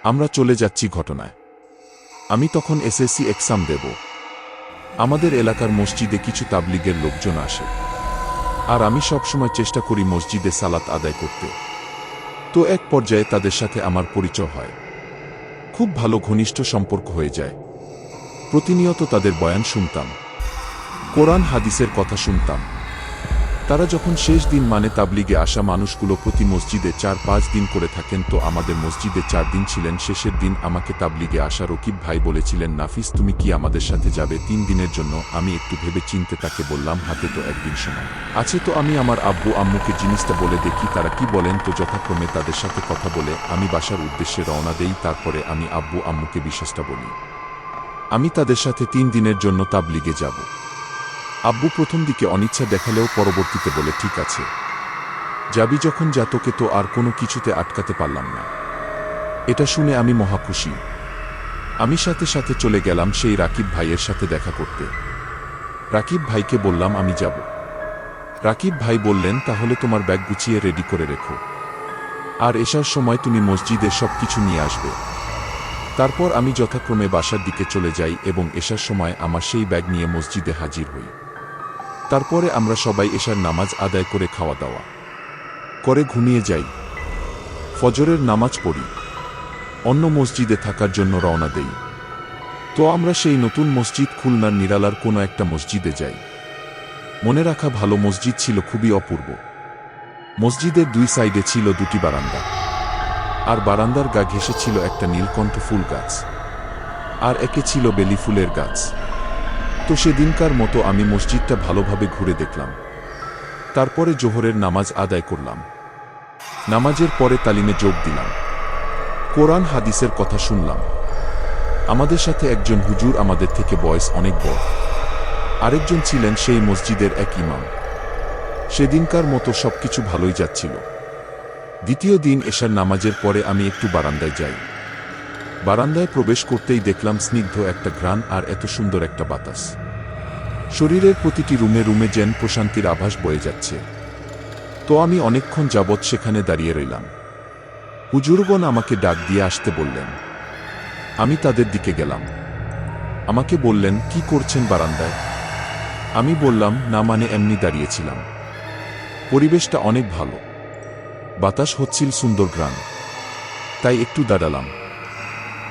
আমরা চলে যাচ্ছি ঘটনায়। আমি তখন এসএসসি এক্সাম দেব। আমাদের এলাকার মসজিদে কিছু তাবলিগের লোকজন আসে, আর আমি সবসময় চেষ্টা করি মসজিদে সালাত আদায় করতে। তো এক পর্যায়ে তাদের সাথে আমার পরিচয় হয়, খুব ভালো ঘনিষ্ঠ সম্পর্ক হয়ে যায়। প্রতিনিয়ত তাদের বয়ান শুনতাম, কোরআন হাদিসের কথা শুনতাম। তারা যখন শেষ দিন মানে তাবলিগে আসা মানুষগুলো প্রতি মসজিদে ৪-৫ দিন করে থাকেন, তো আমাদের মসজিদে ৪ দিন ছিলেন। শেষের দিন আমাকে তাবলিগে আসা রকিব ভাই বলেছিলেন, নাফিস তুমি কি আমাদের সাথে যাবে ৩ দিনের জন্য? আমি একটু ভেবে চিনতে তাকে বললাম, হাতে তো একদিন সময় আছে, তো আমি আমার আব্বু আম্মুকে জিনিসটা বলে দেখি তারা কি বলেন। তো যথাক্রমে তাদের সাথে কথা বলে আমি বাসার উদ্দেশ্যে রওনা দেই। তারপরে আমি আব্বু আম্মুকে বিশ্বাসটা বলি আমি তাদের সাথে ৩ দিনের জন্য তাবলিগে যাব। আব্বু প্রথম দিকে অনিচ্ছা দেখালেও পরবর্তীতে বলে, ঠিক আছে যাবি যখন যা, তোকে তো আর কোনো কিছুতে আটকাতে পারলাম না। এটা শুনে আমি মহা খুশি। আমি সাথে সাথে চলে গেলাম সেই রাকিব ভাইয়ের সাথে দেখা করতে। রাকিব ভাইকে বললাম আমি যাব। রাকিব ভাই বললেন, তাহলে তোমার ব্যাগ গুছিয়ে রেডি করে রেখো, আর এসার সময় তুমি মসজিদে সবকিছু নিয়ে আসবে। তারপর আমি যথাক্রমে বাসার দিকে চলে যাই এবং এসার সময় আমার সেই ব্যাগ নিয়ে মসজিদে হাজির হই। তারপরে আমরা সবাই এশার নামাজ আদায় করে খাওয়া দাওয়া করে ঘুমিয়ে যাই। ফজরের নামাজ পড়ি, অন্য মসজিদে থাকার জন্য রওনা দেই। তো আমরা সেই নতুন মসজিদ খুলনার নিরালার কোনো একটা মসজিদে যাই। মনে রাখা ভালো, মসজিদ ছিল খুবই অপূর্ব। মসজিদের 2 সাইডে ছিল 2টি বারান্দা, আর বারান্দার গা ঘেঁষে ছিল একটা নীলকণ্ঠ ফুল গাছ, আর একে ছিল বেলি ফুলের গাছ। তো সেদিনকার মতো আমি মসজিদটা ভালোভাবে ঘুরে দেখলাম। তারপরে জোহরের নামাজ আদায় করলাম। নামাজের পরে তালিমে যোগ দিলাম, কোরআন হাদিসের কথা শুনলাম। আমাদের সাথে একজন হুজুর, আমাদের থেকে বয়স অনেক বড়, আরেকজন ছিলেন সেই মসজিদের এক ইমাম। সেদিনকার মতো সবকিছু ভালোই যাচ্ছিল। দ্বিতীয় দিন এশার নামাজের পরে আমি একটু বারান্দায় যাই। বারান্দায় প্রবেশ করতেই দেখলাম স্নিগ্ধ একটা ঘ্রাণ আর এত সুন্দর একটা বাতাস। শরীরের প্রতিটি রুমে রুমে যেন প্রশান্তির আভাস বয়ে যাচ্ছে। তো আমি অনেকক্ষণ যাবৎ সেখানে দাঁড়িয়ে রইলাম। হুজুরগণ আমাকে ডাক দিয়ে আসতে বললেন। আমি তাদের দিকে গেলাম। আমাকে বললেন, কি করছেন বারান্দায়? আমি বললাম, না মানে এমনি দাঁড়িয়েছিলাম। পরিবেশটা অনেক ভালো, বাতাস হচ্ছিল সুন্দর ঘ্রাণ, তাই একটু দাঁড়ালাম।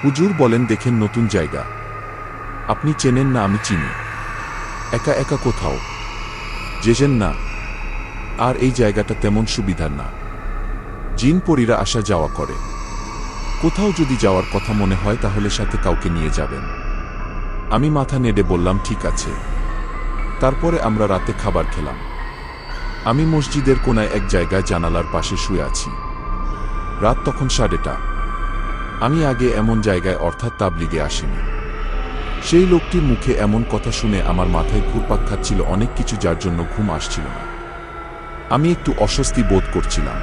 হুজুর বলেন, দেখেন নতুন জায়গা, আপনি চেনেন না? আমি চিনি। একা একা কোথাও যেছেন না, আর এই জায়গাটা তেমন সুবিধার না। জিন পরীরা আসা যাওয়া করে। কোথাও যদি যাওয়ার কথা মনে হয় তাহলে সাথে কাউকে নিয়ে যাবেন। আমি মাথা নেড়ে বললাম, ঠিক আছে। তারপরে আমরা রাতে খাবার খেলাম। আমি মসজিদের কোনায় এক জায়গায় জানালার পাশে শুয়ে আছি। রাত তখন 10:30। আমি আগে এমন জায়গায় অর্থাৎ তাবলিগে আসিনি। সেই লোকটির মুখে এমন কথা শুনে আমার মাথায় ঘুরপাক খাচ্ছিল অনেক কিছু, যার জন্য ঘুম আসছিল না। আমি একটু অস্বস্তি বোধ করছিলাম।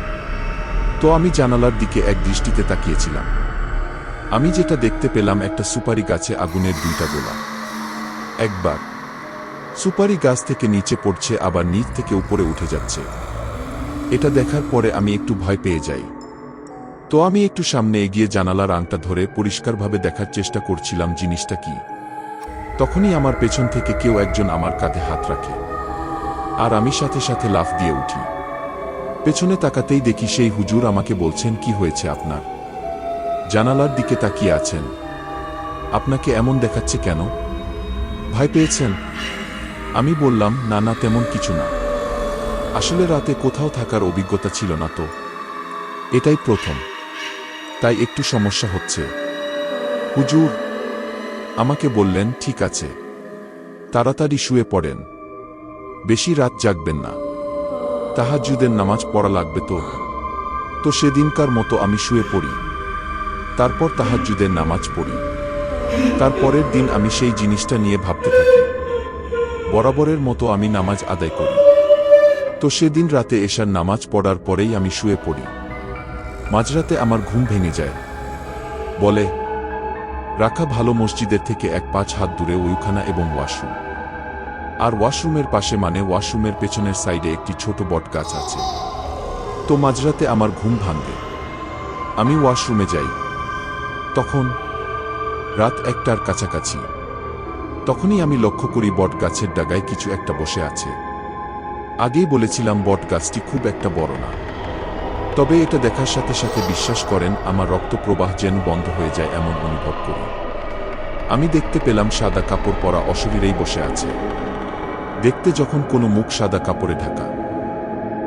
তো আমি জানালার দিকে এক দৃষ্টিতে তাকিয়েছিলাম। আমি যেটা দেখতে পেলাম, একটা সুপারি গাছে আগুনের 2টা গোলা। একবার সুপারি গাছ থেকে নিচে পড়ছে, আবার নিচ থেকে উপরে উঠে যাচ্ছে। এটা দেখার পরে আমি একটু ভয় পেয়ে যাই। তো আমি একটু সামনে এগিয়ে জানালার আংটা ধরে পরিষ্কারভাবে দেখার চেষ্টা করছিলাম জিনিসটা কি। তখনই আমার পেছন থেকে কেউ একজন আমার কাঁধে হাত রাখে, আর আমি সাথে সাথে লাফ দিয়ে উঠি। পেছনে তাকাতেই দেখি সেই হুজুর আমাকে বলছেন, কি হয়েছে আপনার? জানালার দিকে তাকিয়ে আছেন, আপনাকে এমন দেখাচ্ছে কেন? ভয় পেয়েছেন? আমি বললাম, না না, তেমন কিছু না। আসলে রাতে কোথাও থাকার অভিজ্ঞতা ছিল না, তো এটাই প্রথম, তাই একটু সমস্যা হচ্ছে। হুজুর আমাকে বললেন, ঠিক আছে, তাড়াতাড়ি শুয়ে পড়েন, বেশি রাত জাগবেন না, তাহাজ্জুদের নামাজ পড়া লাগবে তো। তো সেদিনকার মতো আমি শুয়ে পড়ি। তারপর তাহাজ্জুদের নামাজ পড়ি। তারপরের দিন আমি সেই জিনিসটা নিয়ে ভাবতে থাকি। বরাবরের মতো আমি নামাজ আদায় করি। তো সেদিন রাতে এশার নামাজ পড়ার পরেই আমি শুয়ে পড়ি। মাঝরাতে আমার ঘুম ভেঙে যায়। বলে রাখা ভালো, মসজিদের থেকে 1-5 হাত দূরে ওইখানা এবং ওয়াশরুম। আর ওয়াশরুমের পাশে মানে ওয়াশরুমের পেছনের সাইডে একটি ছোট বট গাছ আছে। তো মাঝরাতে আমার ঘুম ভাঙে। আমি ওয়াশরুমে যাই। তখন রাত 1টার কাছাকাছি। তখনই আমি লক্ষ্য করি বট গাছের ডাগায় কিছু একটা বসে আছে। আগেই বলেছিলাম বট গাছটি খুব একটা বড় না, তবে এটা দেখার সাথে সাথে বিশ্বাস করেন আমার রক্ত প্রবাহ যেন বন্ধ হয়ে যায় এমন অনুভব করি। আমি দেখতে পেলাম সাদা কাপড় পরা অশরীরেই বসে আছে। দেখতে যখন কোনো মুখ সাদা কাপড়ে ঢাকা,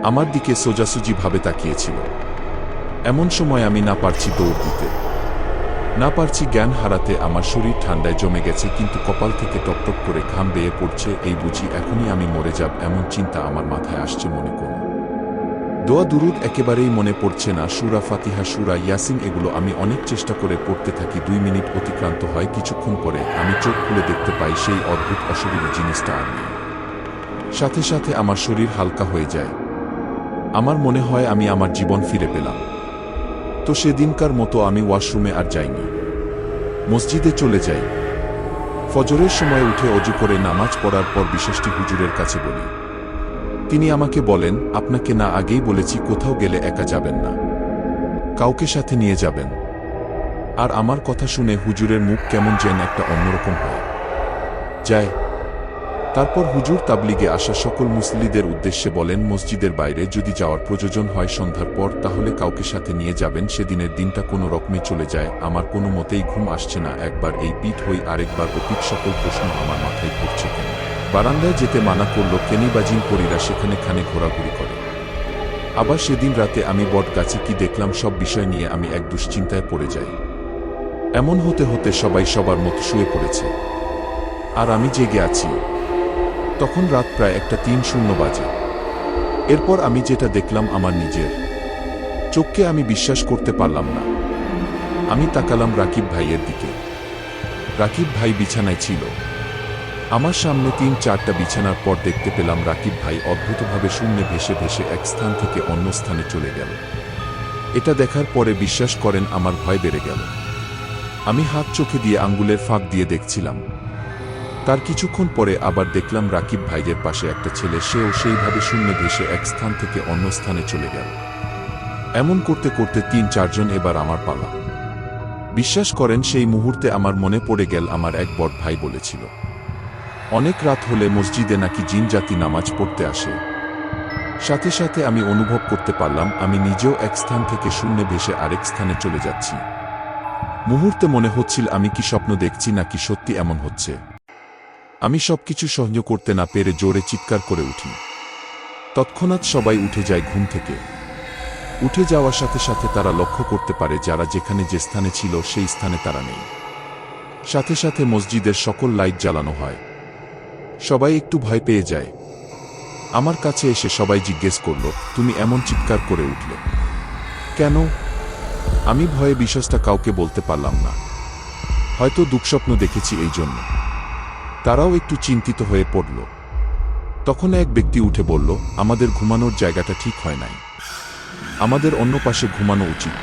আমার দিকে সোজাসুজি ভাবে তাকিয়েছিল। এমন সময় আমি না পারছি দৌড় দিতে, না পারছি জ্ঞান হারাতে। আমার শরীর ঠান্ডায় জমে গেছে, কিন্তু কপাল থেকে টপটপ করে ঘাম বেয়ে পড়ছে। এই বুঝি এখনই আমি মরে যাব এমন চিন্তা আমার মাথায় আসছে। মনে করুন দোয়া দুরুদ একেবারেই মনে পড়ছে না। সূরা ফাতিহা, সূরা ইয়াসিন এগুলো আমি অনেক চেষ্টা করে পড়তে থাকি। 2 মিনিট অতিক্রান্ত হয়। কিছুক্ষণ পরে আমি চোখ খুলে দেখতে পাই সেই অদ্ভুত অশরীরী জিনিসটা আর নেই। সাথে সাথে আমার শরীর হালকা হয়ে যায়। আমার মনে হয় আমি আমার জীবন ফিরে পেলাম। তো সেদিনকার মতো আমি ওয়াশরুমে আর যাইনি, মসজিদে চলে যাই। ফজরের সময় উঠে অজু করে নামাজ পড়ার পর বিশেষটি হুজুরের কাছে বলি। তিনি আমাকে বলেন, আপনাকে না আগেই বলেছি কোথাও গেলে একা যাবেন না, কাউকে সাথে নিয়ে যাবেন। আর আমার কথা শুনে হুজুরের মুখ কেমন যেন একটা অন্যরকম হয়ে যায়। তারপর হুজুর তাবলিগে আসা সকল মুসল্লিদের উদ্দেশ্যে বলেন, মসজিদের বাইরে যদি যাওয়ার প্রয়োজন হয় সন্ধ্যার পর, তাহলে কাউকে সাথে নিয়ে যাবেন। সেদিনের দিনটা কোনো রকমে চলে যায়। আমার কোনো মতেই ঘুম আসছে না। একবার এই পিঠ হই, আরেকবার ওপিঠ। সকল প্রশ্ন আমার মাথায় ঘুরছে। কেন বারান্দায় যেতে মানা করল, কেনিবাজিন পরীরা সেখানে খানে ঘোরাঘুরি করে। আবার সেদিন রাতে আমি বট গাছে কি দেখলাম, সব বিষয় নিয়ে আমি এক দুশ্চিন্তায় পড়ে যাই। এমন হতে হতে সবাই সবার মতো শুয়ে পড়েছে, আর আমি জেগে আছি। তখন রাত প্রায় 1:03 বাজে। এরপর আমি যেটা দেখলাম আমার নিজের চোখকে আমি বিশ্বাস করতে পারলাম না। আমি তাকালাম রাকিব ভাইয়ের দিকে। রাকিব ভাই বিছানায় ছিল। আমার সামনে 3-4টা বিছানার পর দেখতে পেলাম রাকিব ভাই অদ্ভুতভাবে শূন্যে ভেসে ভেসে এক স্থান থেকে অন্য স্থানে চলে গেল। এটা দেখার পরে বিশ্বাস করেন আমার ভয় বেড়ে গেল। আমি হাত চোখে দিয়ে আঙ্গুলের ফাঁক দিয়ে দেখছিলাম। তার কিছুক্ষণ পরে আবার দেখলাম রাকিব ভাইয়ের পাশে একটা ছেলে, সেও সেইভাবে শূন্য ভেসে এক স্থান থেকে অন্য স্থানে চলে গেল। এমন করতে করতে 3-4 জন, এবার আমার পালা। বিশ্বাস করেন সেই মুহূর্তে আমার মনে পড়ে গেল আমার এক বড় ভাই বলেছিল, অনেক রাত হলে মসজিদে নাকি জিন জাতি নামাজ পড়তে আসে। সাথে সাথে আমি অনুভব করতে পারলাম আমি নিজেও এক স্থান থেকে শূন্যে ভেসে আরেক স্থানে চলে যাচ্ছি। মুহূর্তে মনে হচ্ছিল আমি কি স্বপ্ন দেখছি নাকি সত্যি এমন হচ্ছে। আমি সবকিছু সহ্য করতে না পেরে জোরে চিৎকার করে উঠি। তৎক্ষণাৎ সবাই উঠে যায় ঘুম থেকে। উঠে যাওয়ার সাথে সাথে তারা লক্ষ্য করতে পারে যারা যেখানে যে স্থানে ছিল সেই স্থানে তারা নেই। সাথে সাথে মসজিদের সকল লাইট জ্বালানো হয়। সবাই একটু ভয় পেয়ে যায়। আমার কাছে এসে সবাই জিজ্ঞেস করল, তুমি এমন চিৎকার করে উঠলে কেন? আমি ভয়ে বিষয়টা কাউকে বলতে পারলাম না। হয়তো দুঃস্বপ্ন দেখেছি এই জন্য। তারাও একটু চিন্তিত হয়ে পড়ল। তখন এক ব্যক্তি উঠে বলল, আমাদের ঘুমানোর জায়গাটা ঠিক হয় নাই, আমাদের অন্য পাশে ঘুমানো উচিত।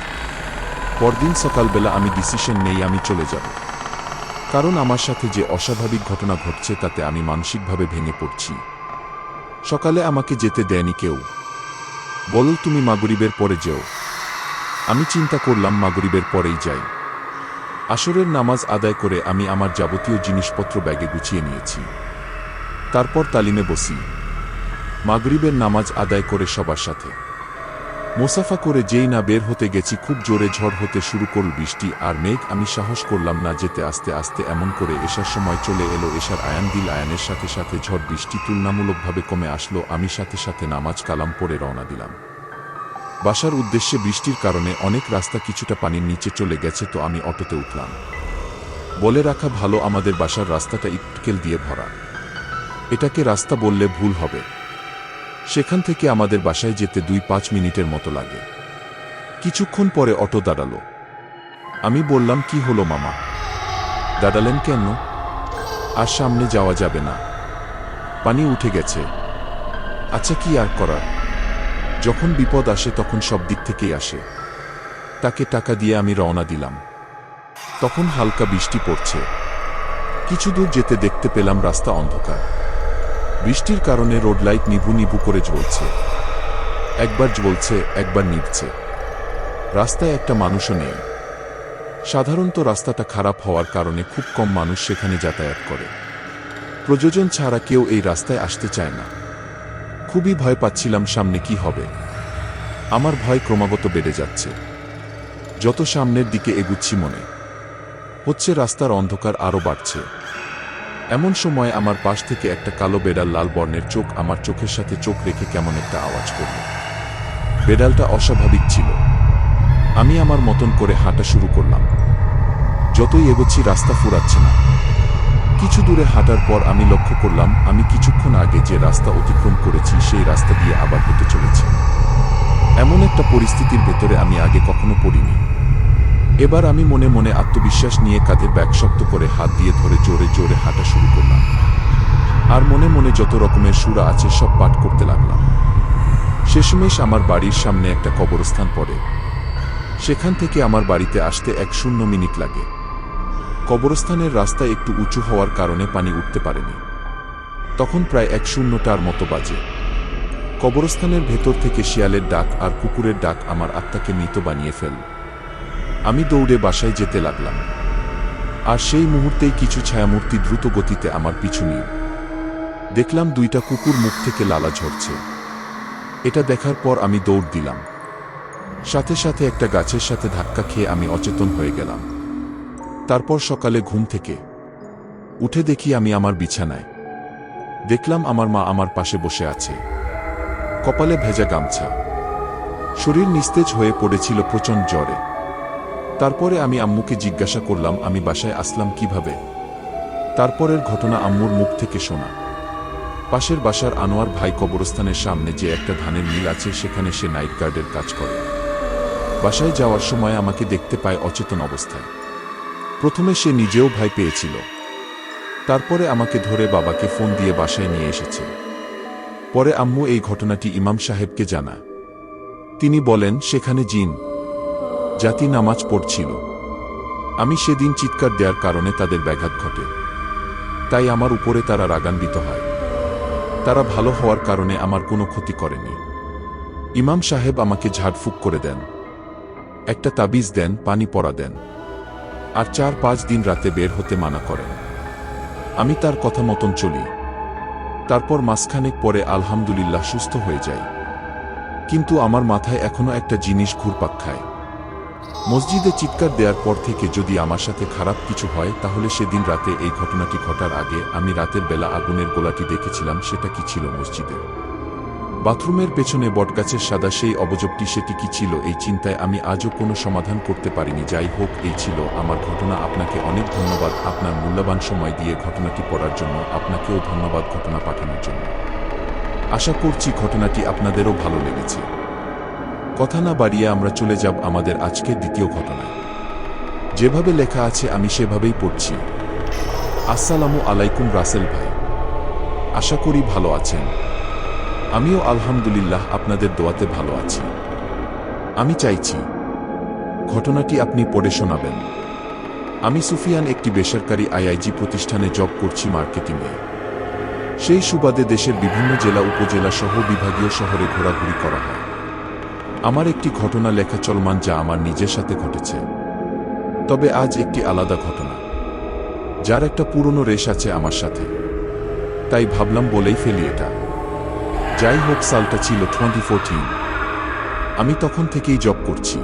পরদিন সকালবেলা আমি ডিসিশন নেই আমি চলে যাব, কারণ আমার সাথে যে অস্বাভাবিক ঘটনা ঘটছে তাতে আমি মানসিকভাবে ভেঙে পড়ছি। সকালে আমাকে যেতে দেয়নি কেউ, বলল তুমি মাগরিবের পরে যেও। আমি চিন্তা করলাম মাগরিবের পরেই যাই। আসরের নামাজ আদায় করে আমি আমার যাবতীয় জিনিসপত্র ব্যাগে গুছিয়ে নিয়েছি। তারপর তালিমে বসি। মাগরিবের নামাজ আদায় করে সবার সাথে মোসাফা করে যেই না বের হতে গেছি, খুব জোরে ঝড় হতে শুরু করল, বৃষ্টি আর মেঘ। আমি সাহস করলাম না যেতে। আস্তে আস্তে এমন করে এশার সময় চলে এলো। এশার আয়ান দিল। আয়ানের সাথে সাথে ঝড় বৃষ্টি তুলনামূলকভাবে কমে আসলো। আমি সাথে সাথে নামাজ কালাম পড়ে রওনা দিলাম বাসার উদ্দেশ্যে। বৃষ্টির কারণে অনেক রাস্তা কিছুটা পানির নিচে চলে গেছে, তো আমি অটোতে উঠলাম। বলে রাখা ভালো, আমাদের বাসার রাস্তাটা ইটকেল দিয়ে ভরা। এটাকে রাস্তা বললে ভুল হবে। সেখান থেকে আমাদের বাসায় যেতে 2-5 মিনিটের মতো লাগে। কিছুক্ষণ পরে অটো দাঁড়ালো। আমি বললাম, কি হলো মামা, দাঁড়ালেন কেন? আর সামনে যাওয়া যাবে না, পানি উঠে গেছে। আচ্ছা, কি আর করার, যখন বিপদ আসে তখন সব দিক থেকেই আসে। তাকে টাকা দিয়ে আমি রওনা দিলাম। তখন হালকা বৃষ্টি পড়ছে। কিছু দূর যেতে দেখতে পেলাম রাস্তা অন্ধকার। বৃষ্টির কারণে রোড লাইট নিভু নিভু করে জ্বলছে, একবার জ্বলছে একবার নিভছে। রাস্তায় একটা মানুষও নেই। সাধারণত রাস্তাটা খারাপ হওয়ার কারণে খুব কম মানুষ সেখানে যাতায়াত করে। প্রয়োজন ছাড়া কেউ এই রাস্তায় আসতে চায় না। খুবই ভয় পাচ্ছিলাম সামনে কি হবে। আমার ভয় ক্রমাগত বেড়ে যাচ্ছে। যত সামনের দিকে এগুচ্ছি মনে হচ্ছে রাস্তার অন্ধকার আরও বাড়ছে। এমন সময় আমার পাশ থেকে একটা কালো বেড়াল লাল বর্ণের চোখ আমার চোখের সাথে চোখ রেখে কেমন একটা আওয়াজ করল। বেড়ালটা অস্বাভাবিক ছিল। আমি আমার মতন করে হাঁটা শুরু করলাম। যতই এগোচ্ছি রাস্তা ফুরাচ্ছে না। কিছু দূরে হাঁটার পর আমি লক্ষ্য করলাম আমি কিছুক্ষণ আগে যে রাস্তা অতিক্রম করেছি সেই রাস্তা দিয়ে আবার হেঁটে চলেছি। এমন একটা পরিস্থিতির ভেতরে আমি আগে কখনো পড়িনি। এবার আমি মনে মনে আত্মবিশ্বাস নিয়ে কাঁধের ব্যাগ শক্ত করে হাত দিয়ে ধরে জোরে জোরে হাঁটা শুরু করলাম। আর মনে মনে যত রকমের সুরা আছে সব পাঠ করতে লাগলাম। শেষমেশ আমার বাড়ির সামনে একটা কবরস্থান পড়ে। সেখান থেকে আমার বাড়িতে আসতে 1 মিনিট লাগে। কবরস্থানের রাস্তা একটু উঁচু হওয়ার কারণে পানি উঠতে পারেনি। তখন প্রায় 1:00টার মতো বাজে। কবরস্থানের ভেতর থেকে শিয়ালের ডাক আর কুকুরের ডাক আমার আত্মাকে মৃত বানিয়ে ফেল। আমি দৌড়ে বাসায় যেতে লাগলাম। আর সেই মুহূর্তেই কিছু ছায়ামূর্তি দ্রুত গতিতে আমার পিছু নিল। দেখলাম 2টা কুকুর মুখ থেকে লালা ঝরছে। এটা দেখার পর আমি দৌড় দিলাম। সাথে সাথে একটা গাছের সাথে ধাক্কা খেয়ে আমি অচেতন হয়ে গেলাম। তারপর সকালে ঘুম থেকে উঠে দেখি আমি আমার বিছানায়। দেখলাম আমার মা আমার পাশে বসে আছে, কপালে ভেজা গামছা। শরীর নিস্তেজ হয়ে পড়েছিল প্রচণ্ড জ্বরে। তারপরে আমি আম্মুকে জিজ্ঞাসা করলাম আমি বাসায় আসলাম কিভাবে। তারপরের ঘটনা আম্মুর মুখ থেকে শোনা। পাশের বাসার আনোয়ার ভাই কবরস্থানের সামনে যে একটা ধানের মিল আছে সেখানে সে নাইট গার্ডের কাজ করে। বাসায় যাওয়ার সময় আমাকে দেখতে পায় অচেতন অবস্থায়। প্রথমে সে নিজেও ভয় পেয়েছিল। তারপরে আমাকে ধরে বাবাকে ফোন দিয়ে বাসায় নিয়ে এসেছে। পরে আম্মু এই ঘটনাটি ইমাম সাহেবকে জানায়। তিনি বলেন সেখানে জিন জাতি নামাজ পড়ছিল। আমি সেদিন চিৎকার দেওয়ার কারণে তাদের ব্যাঘাত ঘটে। তাই আমার উপরে তারা রাগান্বিত হয়। তারা ভালো হওয়ার কারণে আমার কোনো ক্ষতি করেনি। ইমাম সাহেব আমাকে ঝাড়ফুঁক করে দেন, একটা তাবিজ দেন, পানি পড়া দেন, আর 4-5 দিন রাতে বের হতে মানা করেন। আমি তার কথা মতন চলি। তারপর মাসখানেক পরে আলহামদুলিল্লাহ সুস্থ হয়ে যাই। কিন্তু আমার মাথায় এখনো একটা জিনিস ঘুরপাক খায়। মসজিদে চিৎকার দেওয়ার পর থেকে যদি আমার সাথে খারাপ কিছু হয় তাহলে সেদিন রাতে এই ঘটনাটি ঘটার আগে আমি রাতের বেলা আগুনের গোলাটি দেখেছিলাম। সেটা কি ছিল মসজিদে বাথরুমের পেছনে বটগাছের সাদা সেই অবজবটি, সেটি কি ছিল? এই চিন্তায় আমি আজও কোনো সমাধান করতে পারিনি। যাই হোক, এই ছিল আমার ঘটনা। আপনাকে অনেক ধন্যবাদ আপনার মূল্যবান সময় দিয়ে ঘটনাটি পড়ার জন্য। আপনাকেও ধন্যবাদ ঘটনা পাঠানোর জন্য। আশা করছি ঘটনাটি আপনাদেরও ভালো লেগেছে। কথা না বাড়িয়ে আমরা চলে যাব আমাদের আজকের দ্বিতীয় ঘটনায়। যেভাবে লেখা আছে আমি সেভাবেই পড়ছি। আসসালামু আলাইকুম রাসেল ভাই, আশা করি ভালো আছেন। আমিও আলহামদুলিল্লাহ আপনাদের দোয়াতে ভালো আছি। আমি চাইছি ঘটনাটি আপনি পড়ে শোনাবেন। আমি সুফিয়ান একটি বেসরকারি আইআইজি প্রতিষ্ঠানে জব করছি মার্কেটিংয়ে। সেই সুবাদে দেশের বিভিন্ন জেলা উপজেলা সহ বিভাগীয় শহরে ঘোরাঘুরি করা হয়। আমার একটি ঘটনা লেখা চলমান যা আমার নিজের সাথে ঘটেছে। তবে আজ একটি আলাদা ঘটনা, যার একটা পুরনো রেশ আছে আমার সাথে। তাই ভাবলাম বলেই ফেলি এটা। যাই হোক, সালটা ছিল 2014। আমি তখন থেকেই জব করছি।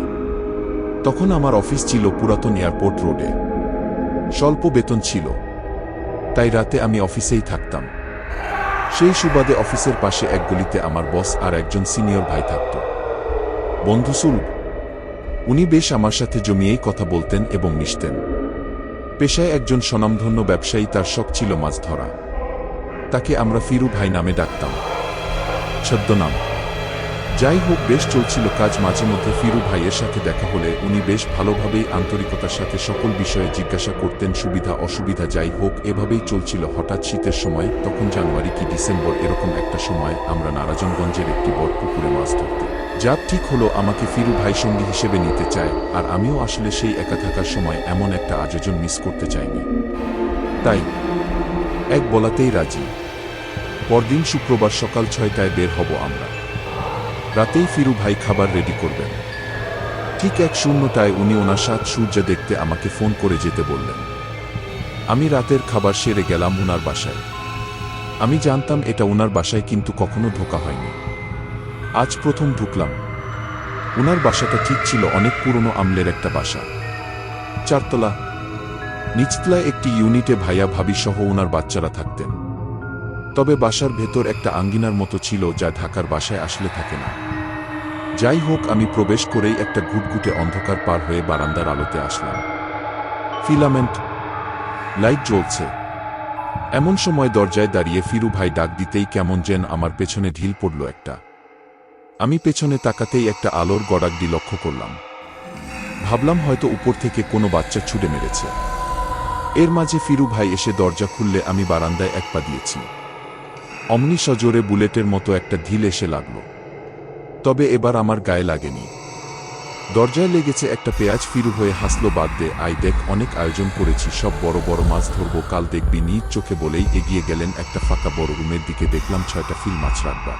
তখন আমার অফিস ছিল পুরাতন এয়ারপোর্ট রোডে। স্বল্প বেতন ছিল, তাই রাতে আমি অফিসেই থাকতাম। সেই সুবাদে অফিসের পাশে এক গলিতে আমার বস আর একজন সিনিয়র ভাই থাকত, বন্ধু সুলভ। উনি বেশ আমার সাথে জমিয়েই কথা বলতেন এবং মিশতেন। পেশায় একজন স্বনামধন্য ব্যবসায়ী, তার শখ ছিল মাছ ধরা। তাকে আমরা ফিরু ভাই নামে ডাকতাম, ছদ্মনাম। যাই হোক, বেশ চলছিল কাজ। মাঝে মধ্যে ফিরু ভাইয়ের সাথে দেখা হলে উনি বেশ ভালোভাবেই আন্তরিকতার সাথে সকল বিষয়ে জিজ্ঞাসা করতেন, সুবিধা অসুবিধা। যাই হোক, এভাবেই চলছিল। হঠাৎ শীতের সময়, তখন জানুয়ারি কি ডিসেম্বর এরকম একটা সময়, আমরা নারায়ণগঞ্জের একটি বড় পুকুরে মাছ ধরতে যাব। ঠিক হলো আমাকে ফিরু ভাই সঙ্গী হিসেবে নিতে চায়, আর আমিও আসলে সেই একা থাকার সময় এমন একটা আয়োজন মিস করতে চাইনি। তাই এক বলাতেই রাজি। পরদিন শুক্রবার সকাল 6টায় বের হব আমরা। রাতেই ফিরু ভাই খাবার রেডি করবেন। ঠিক 1:00টায় উনি ওনার সাত সূর্য দেখতে আমাকে ফোন করে যেতে বললেন। আমি রাতের খাবার সেরে গেলাম উনার বাসায়। আমি জানতাম এটা উনার বাসায়, কিন্তু কখনো ঢোকা হয়নি। আজ প্রথম ঢুকলাম। উনার বাসাটা ঠিক ছিল অনেক পুরনো আমলের একটা বাসা, 4 তলা। নিচতলায় একটি ইউনিটে ভাইয়া ভাবি সহ উনার বাচ্চারা থাকতেন। তবে বাসার ভেতর একটা আঙ্গিনার মতো ছিল, যা ঢাকার বাসায় আসলে থাকে না। যাই হোক, আমি প্রবেশ করেই একটা ঘুটঘুটে অন্ধকার পার হয়ে বারান্দার আলোতে আসলাম। ফিলামেন্ট লাইট জ্বলছে। এমন সময় দরজায় দাঁড়িয়ে ফিরু ভাই ডাক দিতেই কেমন যেন আমার পেছনে ঢিল পড়ল একটা। আমি পেছনে তাকাতেই একটা আলোর গড়াগড়ি লক্ষ্য করলাম। ভাবলাম হয়তো উপর থেকে কোনো বাচ্চা ছুড়ে মেরেছে। এর মাঝে ফিরু ভাই এসে দরজা খুললে আমি বারান্দায় এক পা দিয়েছি। অমনি সজোরে বুলেটের মতো একটা ঢিল এসে লাগল। তবে এবার আমার গায়ে লাগেনি। দরজায় লেগেছে একটা পেঁয়াজ। ফিরু হয়ে হাসলো, বাদ দে, আই দেখ, অনেক আয়োজন করেছি, সব বড় বড় মাছ ধরবো, কাল দেখবি নিজ চোখে বলেই এগিয়ে গেলেন একটা ফাঁকা বড় রুমের দিকে। দেখলাম 6টা ফিল মাছ রাখবার,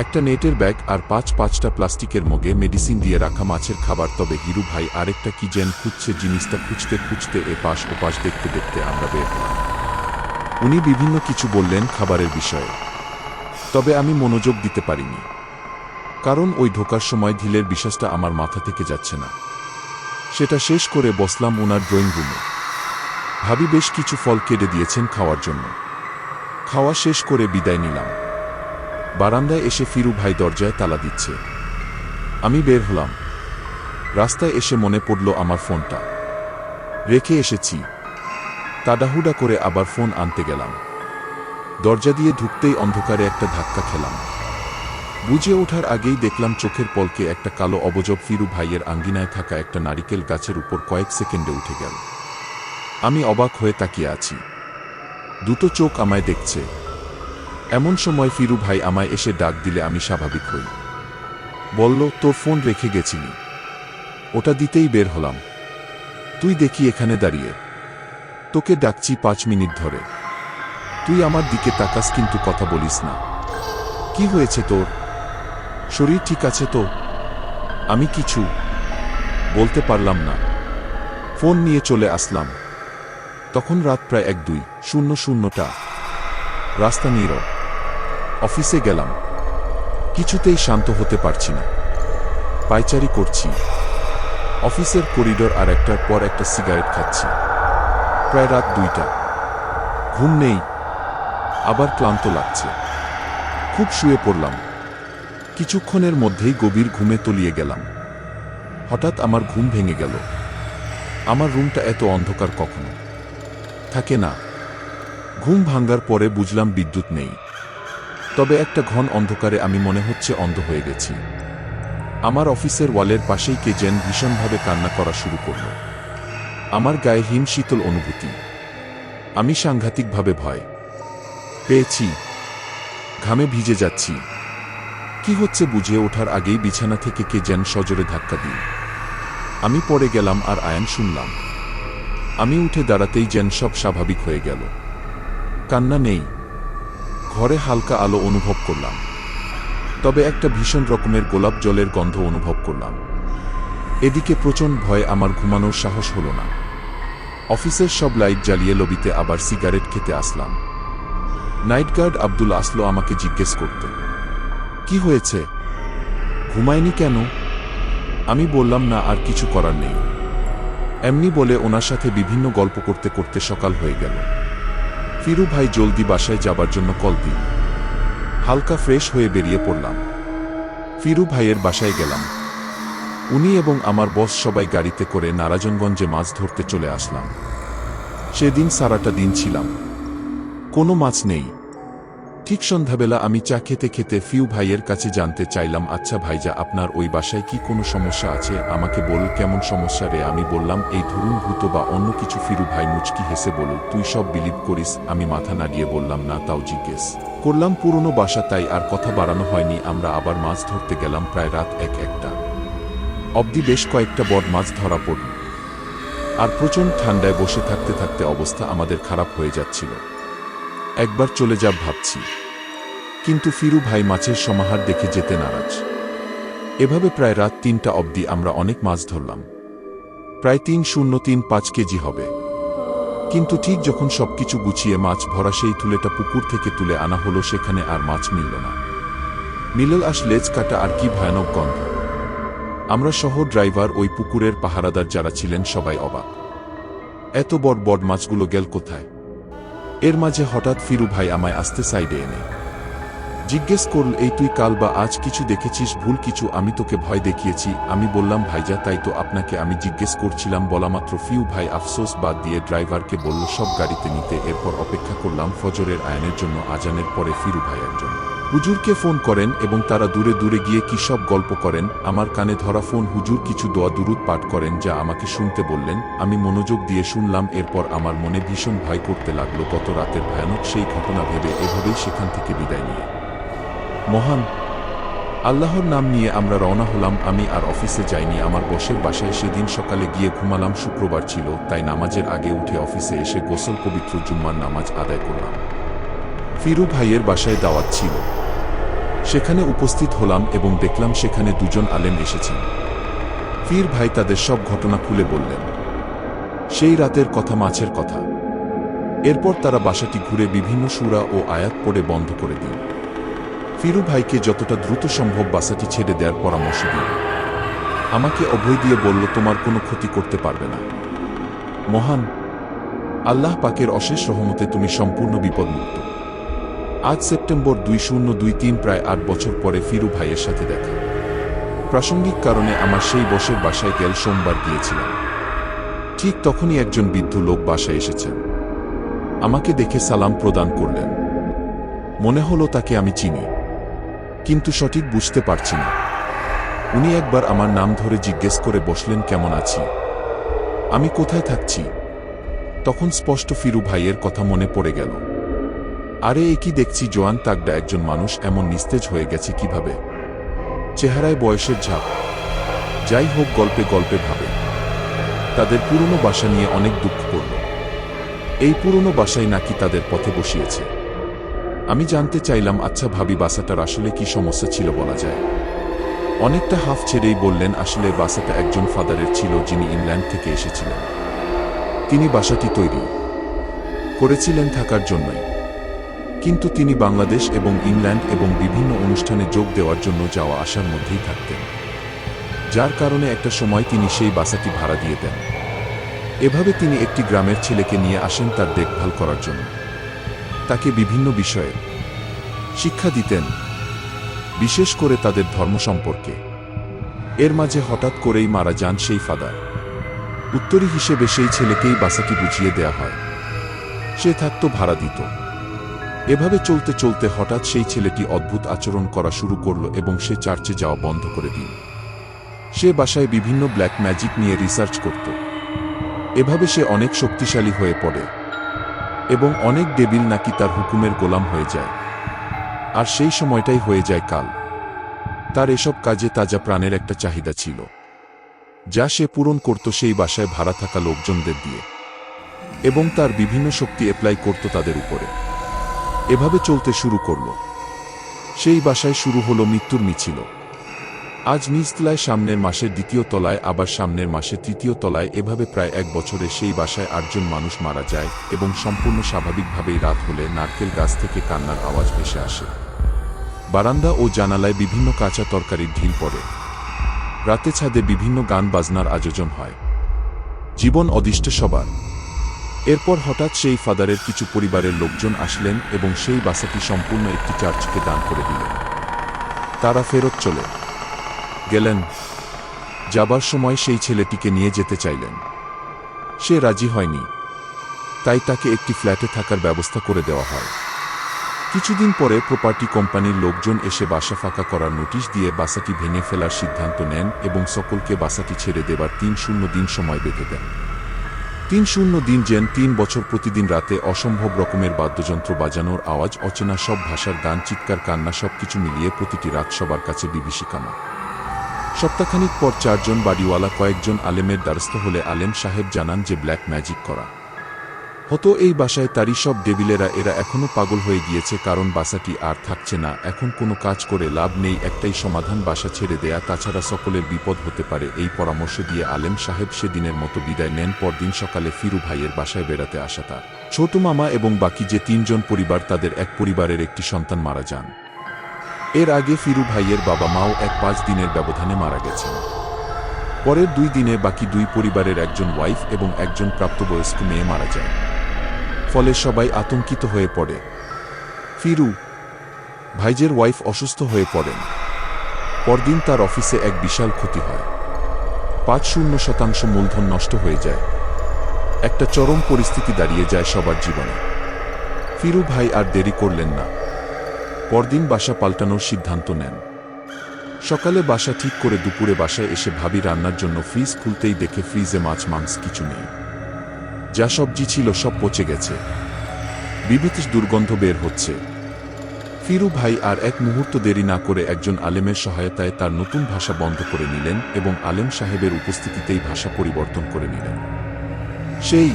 একটা নেটের ব্যাগ আর 5-5টা প্লাস্টিকের মগে মেডিসিন দিয়ে রাখা মাছের খাবার। তবে হিরু ভাই আরেকটা কি যেন খুঁজছে। জিনিসটা খুঁজতে খুঁজতে এপাশ ওপাশ দেখতে দেখতে আমরা বের হলাম। উনি বিভিন্ন কিছু বললেন খাবারের বিষয়ে, তবে আমি মনোযোগ দিতে পারিনি, কারণ ওই ঢোকার সময় ঢিলের বিশ্বাসটা আমার মাথা থেকে যাচ্ছে না। সেটা শেষ করে বসলাম ওনার ড্রয়িং রুমে। ভাবি বেশ কিছু ফল কেটে দিয়েছেন খাওয়ার জন্য। খাওয়া শেষ করে বিদায় নিলাম। বারান্দায় এসে ফিরু ভাই দরজায় তালা দিচ্ছে। আমি বের হলাম। রাস্তায় এসে মনে পড়ল আমার ফোনটা রেখে এসেছি। তাড়াহুড়া করে আবার ফোন আনতে গেলাম। দরজা দিয়ে ঢুকতেই অন্ধকারে একটা ধাক্কা খেলাম। বুঝে ওঠার আগেই দেখলাম চোখের পলকে একটা কালো অবজব ফিরু ভাইয়ের আঙ্গিনায় থাকা একটা নারিকেল গাছের উপর কয়েক সেকেন্ডে উঠে গেল। আমি অবাক হয়ে তাকিয়ে আছি। দুটো চোখ আমায় দেখছে। এমন সময় ফিরু ভাই আমায় এসে ডাক দিলে আমি স্বাভাবিক হই। বলল, তোর ফোন রেখে গেছিলি। ওটা দিতেই বের হলাম। তুই দেখি এখানে দাঁড়িয়ে, তোকে ডাকছি 5 মিনিট ধরে, তুই আমার দিকে তাকাস কিন্তু কথা বলিস না। কি হয়েছে তোর? শরীর ঠিক আছে তো? আমি কিছু বলতে পারলাম না। ফোন নিয়ে চলে আসলাম। তখন রাত প্রায় 1-2:00টা। রাস্তা নীরব। অফিসে গেলাম। কিছুতেই শান্ত হতে পারছি না। পায়চারি করছি। অফিসের করিডোর আর একটার পর একটা সিগারেট খাচ্ছি। প্রায় রাত 2টা। ঘুম নেই, আবার ক্লান্ত লাগছে। খুব শুয়ে পড়লাম। কিছুক্ষণের মধ্যেই গভীর ঘুমে তলিয়ে গেলাম। হঠাৎ আমার ঘুম ভেঙে গেল। আমার রুমটা এত অন্ধকার কখনো থাকে না। ঘুম ভাঙার পরে বুঝলাম বিদ্যুৎ নেই। তবে একটা ঘন অন্ধকারে আমি মনে হচ্ছে অন্ধ হয়ে গেছি। আমার অফিসের ওয়ালের পাশেই কে যেন ভীষণভাবে কান্না করা শুরু করল। আমার গায়ে হিম শীতল অনুভূতি। আমি সাংঘাতিকভাবে ভয় পেয়েছি। ঘামে ভিজে যাচ্ছি। কি হচ্ছে বুঝে ওঠার আগেই বিছানা থেকে কে যেন সজোরে ধাক্কা দিল। আমি পড়ে গেলাম আর আয়ান শুনলাম। আমি উঠে দাঁড়াতেই যেন সব স্বাভাবিক হয়ে গেল। কান্না নেই। ঘরে হালকা আলো অনুভব করলাম। তবে একটা ভীষণ রকমের গোলাপ জলের গন্ধ অনুভব করলাম। এদিকে প্রচণ্ড ভয়ে আমার ঘুমানোর সাহস হলো না। অফিসের সব লাইট জ্বালিয়ে লবিতে আবার সিগারেট খেতে আসলাম। নাইট গার্ড আব্দুল আসলো আমাকে জিজ্ঞেস করতে, কি হয়েছে, ঘুমায়নি কেন? আমি বললাম, না, আর কিছু করার নেই, এমনি বলে ওনার সাথে বিভিন্ন গল্প করতে করতে সকাল হয়ে গেল। ফিরু ভাই জলদি বাসায় যাবার জন্য কল দিল। হালকা ফ্রেশ হয়ে বেরিয়ে পড়লাম। ফিরু ভাইয়ের বাসায় গেলাম। উনি এবং আমার বস সবাই গাড়িতে করে নারায়ণগঞ্জে মাছ ধরতে চলে আসলাম। সেদিন সারাটা দিন ছিলাম, কোনো মাছ নেই। ঠিক সন্ধ্যাবেলা আমি চা খেতে খেতে ফিরু ভাইয়ের কাছে জানতে চাইলাম, আচ্ছা ভাইজা, আপনার ওই বাসায় কি কোনো সমস্যা আছে? আমাকে বল, কেমন সমস্যা রে? আমি বললাম, এই ধরুন ভূত বা অন্য কিছু। ফিরু ভাই মুচকি হেসে বলল, তুই সব বিলিভ করিস? আমি মাথা নাড়িয়ে বললাম, না, তাও জিজ্ঞেস করলাম। পুরনো বাসা, তাই আর কথা বাড়ানো হয়নি। আমরা আবার মাছ ধরতে গেলাম। প্রায় রাত 1-1টা অবধি বেশ কয়েকটা বড় মাছ ধরা পড়ল। আর প্রচণ্ড ঠান্ডায় বসে থাকতে থাকতে অবস্থা আমাদের খারাপ হয়ে যাচ্ছিল। একবার চলে যাব ভাবছি, কিন্তু ফিরু ভাই মাছের সমাহার দেখে যেতে নারাজ। এভাবে প্রায় রাত ৩টা অবধি আমরা অনেক মাছ ধরলাম। প্রায় ৩,০৩৫ কেজি হবে। কিন্তু ঠিক যখন সবকিছু গুছিয়ে মাছ ভরা সেই থুলেটা পুকুর থেকে তুলে আনা হলো, সেখানে আর মাছ মিলল না। মিলল আস লেজ কাটা আর কি ভয়ানক গন্ধ। আমরা সহ ড্রাইভার, ওই পুকুরের পাহারাদার যারা ছিলেন সবাই অবাক। এত বড় বড় মাছগুলো গেল কোথায়? এর মাঝে হঠাৎ ফিরু ভাই আমায় আস্তে সাইডে এনে জিজ্ঞেস করল, এই তুই কাল বা আজ কিছু দেখেছিস? ভুল কিছু? আমি তোকে ভয় দেখিয়েছি? আমি বললাম, ভাইজা তাই তো আপনাকে আমি জিজ্ঞেস করছিলাম। বলামাত্র ফিউ ভাই আফসোস বাদ দিয়ে ড্রাইভারকে বলল সব গাড়িতে নিতে। এরপর অপেক্ষা করলাম ফজরের আয়ানের জন্য। আজানের পরে ফিরু ভাই একজন হুজুরকে ফোন করেন এবং তারা দূরে দূরে গিয়ে কি সব গল্প করেন। আমার কানে ধরা ফোন হুজুর কিছু দোয়া দুরুদ পাঠ করেন যা আমাকে শুনতে বললেন। আমি মনোযোগ দিয়ে শুনলাম। এরপর আমার মনে ভীষণ ভয় করতে লাগলো। গত রাতের ভয়ানক সেই ঘটনা ভেবে এভাবেই সেখান থেকে বিদায় নিয়ে মহান আল্লাহর নাম নিয়ে আমরা রওনা হলাম। আমি আর অফিসে যাইনি, আমার বসের বাসায় সেদিন সকালে গিয়ে ঘুমালাম। শুক্রবার ছিল, তাই নামাজের আগে উঠে অফিসে এসে গোসল পবিত্র জুম্মার নামাজ আদায় করলাম। ফিরু ভাইয়ের বাসায় দাওয়াত ছিল, সেখানে উপস্থিত হলাম এবং দেখলাম সেখানে দুজন আলেম এসেছেন। ফির ভাই তাদের সব ঘটনা খুলে বললেন, সেই রাতের কথা, মাছের কথা। এরপর তারা বাসাটি ঘুরে বিভিন্ন সূরা ও আয়াত পড়ে বন্ধ করে দিন। ফিরু ভাইকে যতটা দ্রুত সম্ভব বাসাটি ছেড়ে দেওয়ার পরামর্শ দিল। আমাকে অভয় দিয়ে বলল, তোমার কোনো ক্ষতি করতে পারবে না। মহান আল্লাহ পাকের অশেষ রহমতে তুমি সম্পূর্ণ বিপদমুক্ত। আজ সেপ্টেম্বর 2023, প্রায় 8 বছর পরে ফিরু ভাইয়ের সাথে দেখা। প্রাসঙ্গিক কারণে আমার সেই বসের বাসায় গেল সোমবার গিয়েছিলাম। ঠিক তখনই একজন বৃদ্ধ লোক বাসায় এসেছেন। আমাকে দেখে সালাম প্রদান করলেন। মনে হলো তাকে আমি চিনি, কিন্তু সঠিক বুঝতে পারছি না। উনি একবার আমার নাম ধরে জিজ্ঞেস করে বসলেন, কেমন আছি, আমি কোথায় থাকছি। তখন স্পষ্ট ফিরু ভাইয়ের কথা মনে পড়ে গেল। আরে এ কি দেখছি, জোয়ান তাগড়া একজন মানুষ এমন নিস্তেজ হয়ে গেছে কিভাবে? চেহারায় বয়সের ঝাপ। যাই হোক, গল্পে গল্পে ভাবে তাদের পুরনো বাসা নিয়ে অনেক দুঃখ করল। এই পুরনো বাসায় নাকি তাদের পথে বসিয়েছে। আমি জানতে চাইলাম, আচ্ছা ভাবি, বাসাটার আসলে কি সমস্যা ছিল বলা যায়? অনেকটা হাফ ছেড়েই বললেন, আসলে বাসাটা একজন ফাদারের ছিল যিনি ইংল্যান্ড থেকে এসেছিলেন। তিনি বাসাটি তৈরি করেছিলেন থাকার জন্যই, কিন্তু তিনি বাংলাদেশ এবং ইংল্যান্ড এবং বিভিন্ন অনুষ্ঠানে যোগ দেওয়ার জন্য যাওয়া আসার মধ্যেই থাকতেন, যার কারণে একটা সময় তিনি সেই বাসাটি ভাড়া দিয়ে দেন। এভাবে তিনি একটি গ্রামের ছেলেকে নিয়ে আসেন তার দেখভাল করার জন্য। তাকে বিভিন্ন বিষয়ে শিক্ষা দিতেন, বিশেষ করে তাদের ধর্ম সম্পর্কে। এর মাঝে হঠাৎ করেই মারা যান সেই ফাদার। উত্তরী হিসেবে সেই ছেলেকেই বাসাটি বুঝিয়ে দেয়া হয়, সে থাকতো, ভাড়া দিত। এভাবে চলতে চলতে হঠাৎ সেই ছেলেটি অদ্ভুত আচরণ করা শুরু করল এবং সে চার্চে যাওয়া বন্ধ করে দিল। সে বাসায় বিভিন্ন ব্ল্যাক ম্যাজিক নিয়ে রিসার্চ করত। এভাবে সে অনেক শক্তিশালী হয়ে পড়ে এবং অনেক ডেভিল নাকি তার হুকুমের গোলাম হয়ে যায়। আর সেই সময়টাই হয়ে যায় কাল। তার এসব কাজে তাজা প্রাণের একটা চাহিদা ছিল, যা সে পূরণ করত সেই বাসায় ভাড়া থাকা লোকজনদের দিয়ে, এবং তার বিভিন্ন শক্তি অ্যাপ্লাই করত তাদের উপরে। এভাবে চলতে শুরু করল। সেই বাসায় শুরু হলো মৃত্যুর মিছিল। আজ নিচতলায়, সামনের মাসের 2য় তলায়, আবার সামনের মাসে 3য় তলায়। এভাবে প্রায় 1 বছরে সেই বাসায় 8 জন মানুষ মারা যায় এবং সম্পূর্ণ স্বাভাবিকভাবেই রাত হলে নারকেল গাছ থেকে কান্নার আওয়াজ ভেসে আসে। বারান্দা ও জানালায় বিভিন্ন কাঁচা তরকারির ঢিল পড়ে। রাতে ছাদে বিভিন্ন গান বাজনার আয়োজন হয়। জীবন অদিষ্ট সবার। এরপর হঠাৎ সেই ফাদারের কিছু পরিবারের লোকজন আসলেন এবং সেই বাসাটি সম্পূর্ণ একটি চার্চকে দান করে দিলেন। তারা ফেরত চলে গেলেন। যাবার সময় সেই ছেলেটিকে নিয়ে যেতে চাইলেন, সে রাজি হয়নি। তাই তাকে একটি ফ্ল্যাটে থাকার ব্যবস্থা করে দেওয়া হয়। কিছুদিন পরে প্রপার্টি কোম্পানির লোকজন এসে বাসা ফাঁকা করার নোটিশ দিয়ে বাসাটি ভেঙে ফেলার সিদ্ধান্ত নেন এবং সকলকে বাসাটি ছেড়ে দেবার 3 দিন সময় বেঁধে দেন। 3 দিন যেন 3 বছর। প্রতিদিন রাতে অসম্ভব রকমের বাদ্যযন্ত্র বাজানোর আওয়াজ, অচেনা সব ভাষার গান, চিৎকার, কান্না, সবকিছু মিলিয়ে প্রতিটি রাত সবার কাছে বিভীষিকাময়। সপ্তাহখানিক পর 4 জন বাড়িওয়ালা কয়েকজন আলেমের দ্বারস্থ হলে আলেম সাহেব জানান যে ব্ল্যাক ম্যাজিক করা হতো এই বাসায় তারই সব ডেভিলেরা, এরা এখনো পাগল হয়ে গিয়েছে, কারণ বাসাটি আর থাকছে না। এখন কোনো কাজ করে লাভ নেই, একটাই সমাধান, বাসা ছেড়ে দেয়া, তাছাড়া সকলের বিপদ হতে পারে। এই পরামর্শ দিয়ে আলেম সাহেব সেদিনের মতো বিদায় নেন। পরদিন সকালে ফিরু ভাইয়ের বাসায় বেড়াতে আসা তার ছোট মামা এবং বাকি যে 3 জন পরিবার, তাদের এক পরিবারের একটি সন্তান মারা যান। এর আগে ফিরু ভাইয়ের বাবা মাও 5 দিনের ব্যবধানে মারা গেছেন। পরের 2 দিনে বাকি 2 পরিবারের একজন ওয়াইফ এবং একজন প্রাপ্তবয়স্ক মেয়ে মারা যায়। ফলে সবাই আতঙ্কিত হয়ে পড়ে। ফিরু ভাইজের ওয়াইফ অসুস্থ হয়ে পড়েন। পরদিন তার অফিসে এক বিশাল ক্ষতি হয়। 50% মূলধন নষ্ট হয়ে যায়। একটা চরম পরিস্থিতি দাঁড়িয়ে যায় সবার জীবনে। ফিরু ভাই আর দেরি করলেন না। পরদিন বাসা পাল্টানোর সিদ্ধান্ত নেন। সকালে বাসা ঠিক করে দুপুরে বাসায় এসে ভাবি রান্নার জন্য ফ্রিজ খুলতেই দেখে ফ্রিজে মাছ মাংস কিছু নেই। যা সবজি ছিল সব পচে গেছে, বিভৎস দুর্গন্ধ বের হচ্ছে। ফিরু ভাই আর এক মুহূর্ত দেরি না করে একজন আলেমের সহায়তায় তার নতুন ভাষা বন্ধ করে নিলেন এবং আলেম সাহেবের উপস্থিতিতেই ভাষা পরিবর্তন করে নিলেন। সেই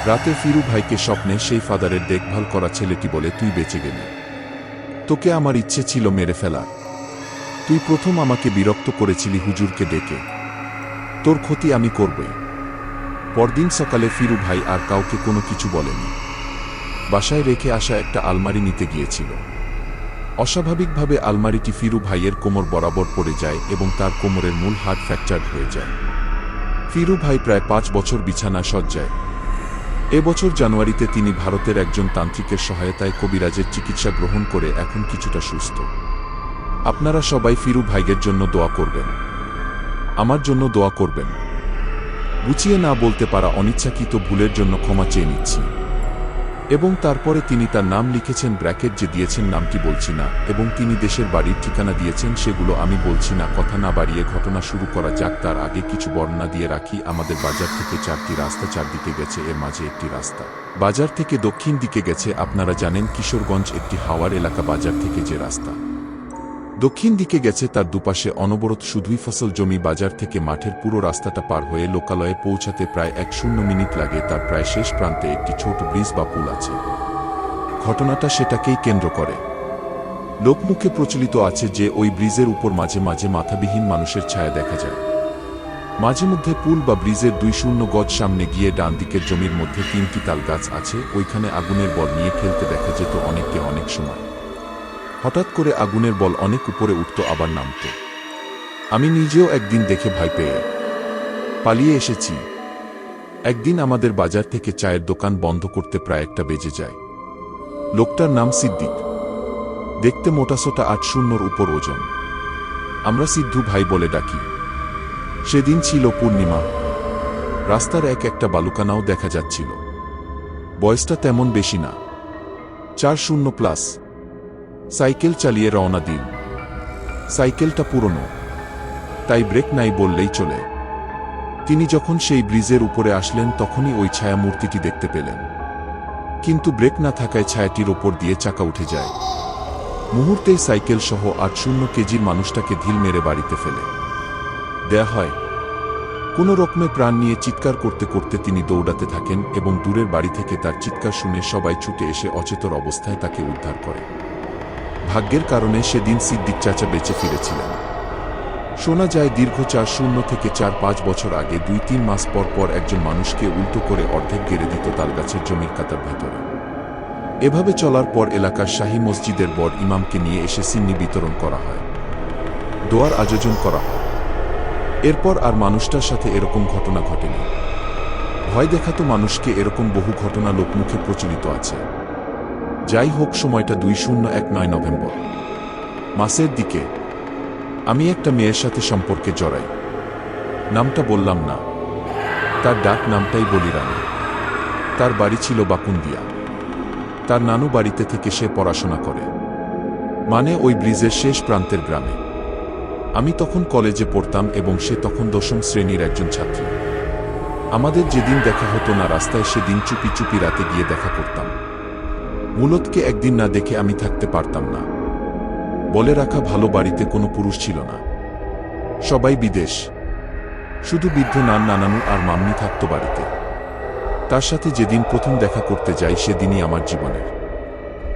রাতে ফিরু ভাইকে স্বপ্নে সেই ফাদারের দেখভাল করা ছেলেটি বলে, তুই বেঁচে গেলি, তোকে আমার ইচ্ছে ছিল মেরে ফেলা। তুই প্রথম আমাকে বিরক্ত করেছিলি হুজুরকে ডেকে, তোর ক্ষতি আমি করবই। পরদিন সকালে ফিরু ভাই আর কাউকে কোনো কিছু বলেনি। বাসায় রেখে আসা একটা আলমারি নিতে গিয়েছিল। অস্বাভাবিকভাবে আলমারিটি ফিরু ভাইয়ের কোমর বরাবর পড়ে যায় এবং তার কোমরের মূল হাড় ফ্র্যাকচার হয়ে যায়। ফিরু ভাই প্রায় 5 বছর বিছানা শয্যায়। এবছর জানুয়ারিতে তিনি ভারতের একজন তান্ত্রিকের সহায়তায় কবিরাজের চিকিৎসা গ্রহণ করে এখন কিছুটা সুস্থ। আপনারা সবাই ফিরু ভাইয়ের জন্য দোয়া করবেন, আমার জন্য দোয়া করবেন। গুছিয়ে না বলতে পারা অনিচ্ছাকৃত ভুলের জন্য ক্ষমা চেয়ে নিচ্ছি। এবং তারপরে তিনি তার নাম লিখেছেন, ব্র্যাকেট যে দিয়েছেন নামটি বলছি না, এবং তিনি দেশের বাড়ির ঠিকানা দিয়েছেন সেগুলো আমি বলছি না। কথা না বাড়িয়ে ঘটনা শুরু করা যাক। তার আগে কিছু বর্ণনা দিয়ে রাখি। আমাদের বাজার থেকে 4টি রাস্তা চারদিকে গেছে, এর মাঝে একটি রাস্তা বাজার থেকে দক্ষিণ দিকে গেছে। আপনারা জানেন কিশোরগঞ্জ একটি হাওয়ার এলাকা। বাজার থেকে যে রাস্তা দক্ষিণ দিকে গেছে তার দুপাশে অনবরত শুধুই ফসল জমি। বাজার থেকে মাঠের পুরো রাস্তাটা পার হয়ে লোকালয়ে পৌঁছাতে প্রায় 10 মিনিট লাগে। তার প্রায় শেষ প্রান্তে একটি ছোট ব্রিজ বা পুল আছে। ঘটনাটা সেটাকেই কেন্দ্র করে। লোকমুখে প্রচলিত আছে যে ওই ব্রিজের উপর মাঝে মাঝে মাথাবিহীন মানুষের ছায়া দেখা যায়। মাঝে মধ্যে পুল বা ব্রিজের 2 গজ সামনে গিয়ে ডান দিকের জমির মধ্যে 3টি তাল গাছ আছে, ওইখানে আগুনের বল নিয়ে খেলতে দেখা যেত অনেককে। অনেক সময় হঠাৎ করে আগুনের বল অনেক উপরে উঠত আবার নামত। আমি নিজেও একদিন দেখে ভয় পেয়ে পালিয়ে এসেছি। একদিন আমাদের বাজার থেকে চায়ের দোকান বন্ধ করতে প্রায় 1টা বেজে যায়। লোকটার নাম সিদ্দিক, দেখতে মোটাসোটা 80 উপর ওজন। আমরা সিদ্ধু ভাই বলে ডাকি। সেদিন ছিল পূর্ণিমা। রাস্তার একটা বালুকানাও দেখা যাচ্ছিল। বয়সটা তেমন বেশি না, 40+। সাইকেল চালিয়ে রওনা দিল। সাইকেলটা পুরনো, তাই ব্রেক নাই বললেই চলে। তিনি যখন সেই ব্রিজের উপরে আসলেন তখনই ওই ছায়া মূর্তিটি দেখতে পেলেন, কিন্তু ব্রেক না থাকায় ছায়াটির ওপর দিয়ে চাকা উঠে যায়। মুহূর্তেই সাইকেল সহ 80 কেজির মানুষটাকে ঢিল মেরে বাড়িতে ফেলে দেয়া হয়। কোনো রকমে প্রাণ নিয়ে চিৎকার করতে করতে তিনি দৌড়াতে থাকেন এবং দূরের বাড়ি থেকে তার চিৎকার শুনে সবাই ছুটে এসে অচেতন অবস্থায় তাকে উদ্ধার করে। ভাগ্যের কারণে সেদিন সিদ্দিক চাচা বেঁচে ফিরেছিলেন। শোনা যায় দীর্ঘ 40 থেকে 4-5 বছর আগে 2-3 মাস পর পর একজন মানুষকে উল্টো করে অর্ধেক গেড়ে দিত তালগাছের জমির কাতার ভেতরে। এভাবে চলার পর এলাকার শাহী মসজিদের বড় ইমামকে নিয়ে এসে সিন্নি বিতরণ করা হয়, দোয়ার আয়োজন করা হয়। এরপর আর মানুষটার সাথে এরকম ঘটনা ঘটেনি। ভয় দেখাতো মানুষকে, এরকম বহু ঘটনা লোকমুখে প্রচলিত আছে। যাই হোক, সময়টা 2019 নভেম্বর মাসের দিকে। আমি একটা মেয়ের সাথে সম্পর্কে জড়াই। নামটা বললাম না, তার ডাক নামটাই বলি রানী। তার বাড়ি ছিল বাকুন্দিয়া। তার নানু বাড়িতে থেকে সে পড়াশোনা করে, মানে ওই ব্রিজের শেষ প্রান্তের গ্রামে। আমি তখন কলেজে পড়তাম এবং সে তখন 10ম শ্রেণীর একজন ছাত্রী। আমাদের যেদিন দেখা হতো না রাস্তায়, সেদিন চুপি চুপি রাতে গিয়ে দেখা করতাম। মূলতকে একদিন না দেখে আমি থাকতে পারতাম না। বলে রাখা ভালো, বাড়িতে কোনো পুরুষ ছিল না, সবাই বিদেশ। শুধু বৃদ্ধ নানু আর মাম্মি থাকতো বাড়িতে। তার সাথে যেদিন প্রথম দেখা করতে যাই সেদিনই আমার জীবনের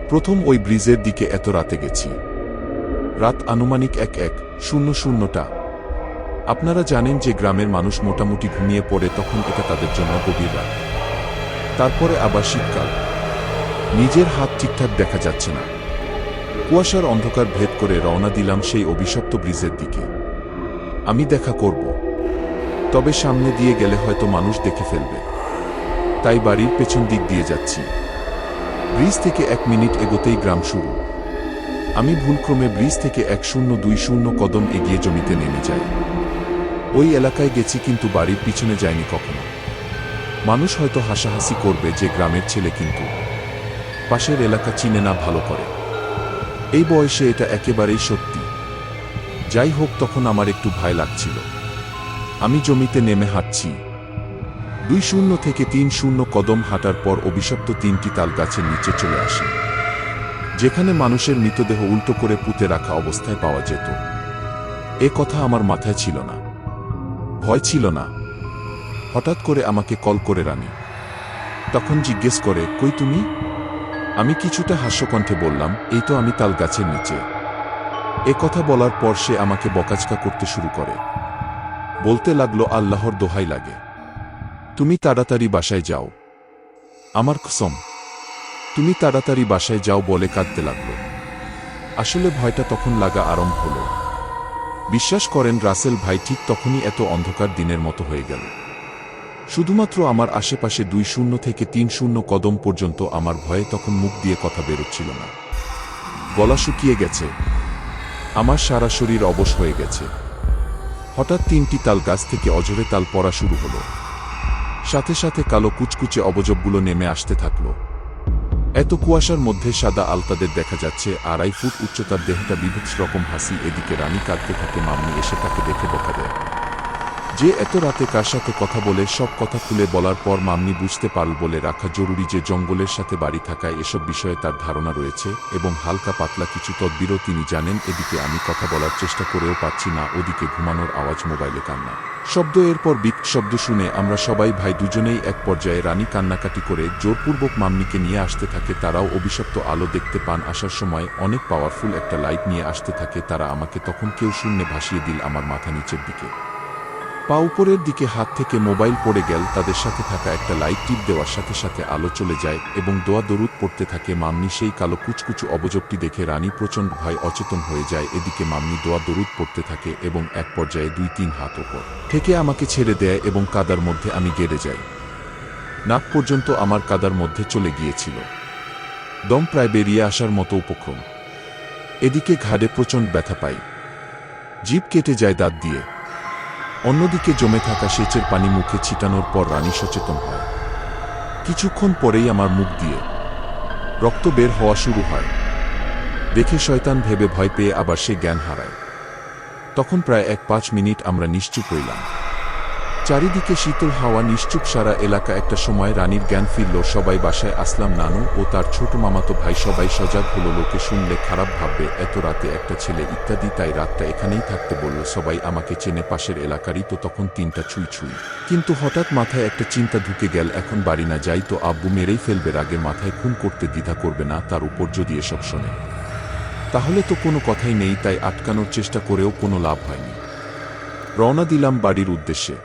প্রথম ওই ব্রিজের দিকে এত রাতে গেছি। রাত আনুমানিক 1:00টা। আপনারা জানেন যে গ্রামের মানুষ মোটামুটি ঘুমিয়ে পড়ে, তখন এটা তাদের জন্য গভীর রাত। তারপরে আবার শীতকাল, নিজের হাত ঠিকঠাক দেখা যাচ্ছে না। কুয়াশার অন্ধকার ভেদ করে রওনা দিলাম সেই অভিশপ্ত ব্রিজের দিকে। আমি দেখা করব, তবে সামনে দিয়ে গেলে হয়তো মানুষ দেখে ফেলবে, তাই বাড়ির পেছন দিক দিয়ে যাচ্ছি। ব্রিজ থেকে 1 মিনিট এগোতেই গ্রাম শুরু। আমি ভুলক্রমে ব্রিজ থেকে 1020 কদম এগিয়ে জমিতে নেমে যাই। ওই এলাকায় গেছি কিন্তু বাড়ির পিছনে যায়নি কখনো। মানুষ হয়তো হাসাহাসি করবে যে গ্রামের ছেলে কিন্তু পাশের এলাকা চিনে না ভালো করে। এই বয়সে এটা একেবারেই সত্যি। যাই হোক, তখন আমার একটু ভয় লাগছিল। আমি জমিতে নেমে হাঁটছি। 20 থেকে 30 কদম হাঁটার পর অভিশপ্ত 3টি তাল গাছের নিচে চলে আসি, যেখানে মানুষের মৃতদেহ উল্টো করে পুঁতে রাখা অবস্থায় পাওয়া যেত। এ কথা আমার মাথায় ছিল না, ভয় ছিল না। হঠাৎ করে আমাকে কল করে রানী। তখন জিজ্ঞেস করে, কই তুমি? আমি কিছুটা হাস্যকণ্ঠে বললাম, এই তো আমি তাল গাছের নিচে। এ কথা বলার পর সে আমাকে বকাঝকা করতে শুরু করে। বলতে লাগলো, আল্লাহর দোহাই লাগে, তুমি তাড়াতাড়ি বাসায় যাও, আমার কসম, তুমি তাড়াতাড়ি বাসায় যাও বলে কাঁদতে লাগলো। আসলে ভয়টা তখন লাগা আরম্ভ হলো। বিশ্বাস করেন রাসেল ভাই, ঠিক তখনই এত অন্ধকার দিনের মতো হয়ে গেল। শুধুমাত্র আমার আশেপাশে 20 থেকে 30 কদম পর্যন্ত আমার ভয়ে তখন মুখ দিয়ে কথা বেরোচ্ছিল না। গলা শুকিয়ে গেছে, আমার সারা শরীর অবশ হয়ে গেছে। হঠাৎ 3টি তাল গাছ থেকে অঝরে তাল পড়া শুরু হলো। সাথে সাথে কালো কুচকুচে অবজবগুলো নেমে আসতে থাকলো। এত কুয়াশার মধ্যে সাদা আলতাদের দেখা যাচ্ছে, 2.5 ফুট উচ্চতার দেহটা বিভৎস রকম হাসি। এদিকে রানী কাঁদতে থাকে। মাম্মি এসে তাকে দেখে বকা দেয় যে এত রাতে কার সাথে কথা বলে। সব কথা খুলে বলার পর মাম্মি বুঝতে পারল বলে রাখা জরুরি যে জঙ্গলের সাথে বাড়ি থাকায় এসব বিষয়ে তার ধারণা রয়েছে এবং হালকা পাতলা কিছু তদবিরও তিনি জানেন। এদিকে আমি কথা বলার চেষ্টা করেও পাচ্ছি না, ওদিকে ঘুমানোর আওয়াজ, মোবাইলে কান্না শব্দ। এরপর বিক শব্দ শুনে আমরা সবাই ভাই দুজনেই এক পর্যায়ে রানী কান্নাকাটি করে জোরপূর্বক মাম্মিকে নিয়ে আসতে থাকে। তারাও অভিশপ্ত আলো দেখতে পান। আসার সময় অনেক পাওয়ারফুল একটা লাইট নিয়ে আসতে থাকে তারা আমাকে। তখন কেউ শূন্যে ভাসিয়ে দিল আমার মাথা নিচের দিকে। পা উপরের দিকে হাত থেকে মোবাইল পড়ে গেল। তাদের সাথে থাকা একটা লাইট টিপ দেওয়ার সাথে সাথে আলো চলে যায় এবং দোয়া দরুদ পড়তে থাকে। মাম্মি সেই কালো কুচকুচু অবজবটি দেখে রানী প্রচণ্ড ভয় অচেতন হয়ে যায়। এদিকে মাম্মি দোয়া দরুদ পড়তে থাকে এবং এক পর্যায়ে 2-3 হাত ওপর থেকে আমাকে ছেড়ে দেয় এবং কাদার মধ্যে আমি গেড়ে যাই। নাক পর্যন্ত আমার কাদার মধ্যে চলে গিয়েছিল, দম প্রায় বেরিয়ে আসার মতো উপক্রম। এদিকে ঘাড়ে প্রচণ্ড ব্যথা পাই, জিভ কেটে যায় দাঁত দিয়ে। অন্যদিকে জমে থাকা সেচের পানি মুখে ছিটানোর পর রানী সচেতন হয়। কিছুক্ষণ পরেই আমার মুখ দিয়ে রক্ত বের হওয়া শুরু হয়। দেখে শয়তান ভেবে ভয় পেয়ে আবার সে জ্ঞান হারায়। তখন প্রায় 1-5 মিনিট আমরা নিশ্চুপ রইলাম। চারিদিকে শীতল হাওয়া, নিশ্চুপ সারা এলাকা। একটা সময় রানীর জ্ঞান ফিরল। সবাই বাসায় আসলাম। নানু ও তার ছোট মামাতো ভাই সবাই সজাগ হলো। লোকে শুনলে খারাপ ভাববে, এত রাতে একটা ছেলে ইত্যাদি, তাই রাতটা এখানেই থাকতে বলল। সবাই আমাকে চেনে, পাশের এলাকারই তো। তখন 3টা ছুঁই ছুঁই। কিন্তু হঠাৎ মাথায় একটা চিন্তা ঢুকে গেল, এখন বাড়ি না যাই তো আব্বু মেরেই ফেলবে। রাগে মাথায় খুন করতে দ্বিধা করবে না, তার উপর যদি এসব শোনে তাহলে তো কোনো কথাই নেই। তাই আটকানোর চেষ্টা করেও কোনো লাভ হয়নি। রওনা দিলাম বাড়ির উদ্দেশ্যে।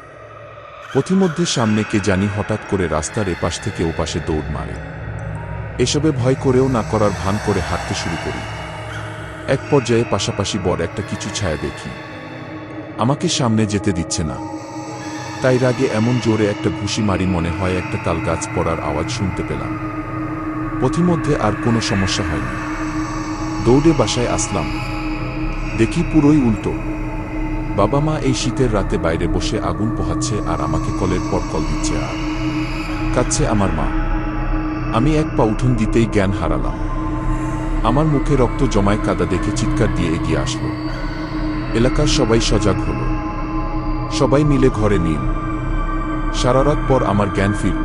পথিমধ্যে সামনে কে জানি হঠাৎ করে রাস্তার এপাশ থেকে ওপাশে দৌড় মারে। এসবে ভয় করেও না করার ভান করে হাঁটতে শুরু করি। এক পর্যায়ে পাশাপাশি বড় একটা কিছু ছায়া দেখি, আমাকে সামনে যেতে দিচ্ছে না। তাই রাগে এমন জোরে একটা ঘুষি মারি, মনে হয় একটা তাল গাছ পড়ার আওয়াজ শুনতে পেলাম। পথিমধ্যে আর কোনো সমস্যা হয়নি। দৌড়ে বাসায় আসলাম, দেখি পুরোই উল্টো। বাবা মা এই শীতের রাতে বাইরে বসে আগুন পোহাচ্ছে আর আমাকে কলের পর কল দিচ্ছে আর কাঁদছে আমার মা। আমি এক পা উঠোন দিতেই জ্ঞান হারালাম। আমার মুখে রক্ত জমায়, কাদা দেখে চিৎকার দিয়ে এগিয়ে আসলো। এলাকার সবাই সজাগ হলো, সবাই মিলে ঘরে নিন। সারা রাত পর আমার জ্ঞান ফিরল।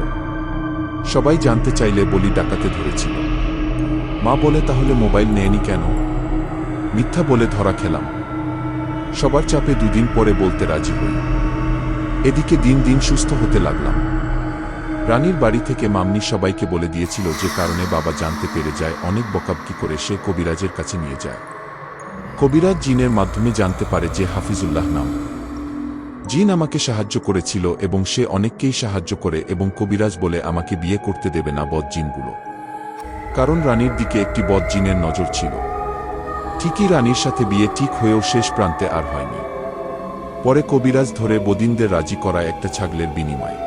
সবাই জানতে চাইলে বলি ডাকাতে ধরেছিল। মা বলে, তাহলে মোবাইল নেয়নি কেন? মিথ্যা বলে ধরা খেলাম। সবার চাপে 2 দিন পরে বলতে রাজি হই। এদিকে দিন দিন সুস্থ হতে লাগলাম। রানীর বাড়ি থেকে মাম্মি সবাইকে বলে দিয়েছিল, যে কারণে বাবা জানতে পেরে যায় অনেক বকাবকি করে সে কবিরাজের কাছে নিয়ে যায়। কবিরাজ জিনের মাধ্যমে জানতে পারে যে হাফিজুল্লাহ নাম জিন আমাকে সাহায্য করেছিল এবং সে অনেককেই সাহায্য করে, এবং কবিরাজ বলে আমাকে বিয়ে করতে দেবে না বদ জিনগুলো, কারণ রানীর দিকে একটি বদ জিনের নজর ছিল। ঠিকই রানীর সাথে বিয়ে ঠিক হয়েও শেষ প্রান্তে আর হয়নি। পরে কবিরাজ ধরে বদিনদের রাজি করায় একটা ছাগলের বিনিময়ে,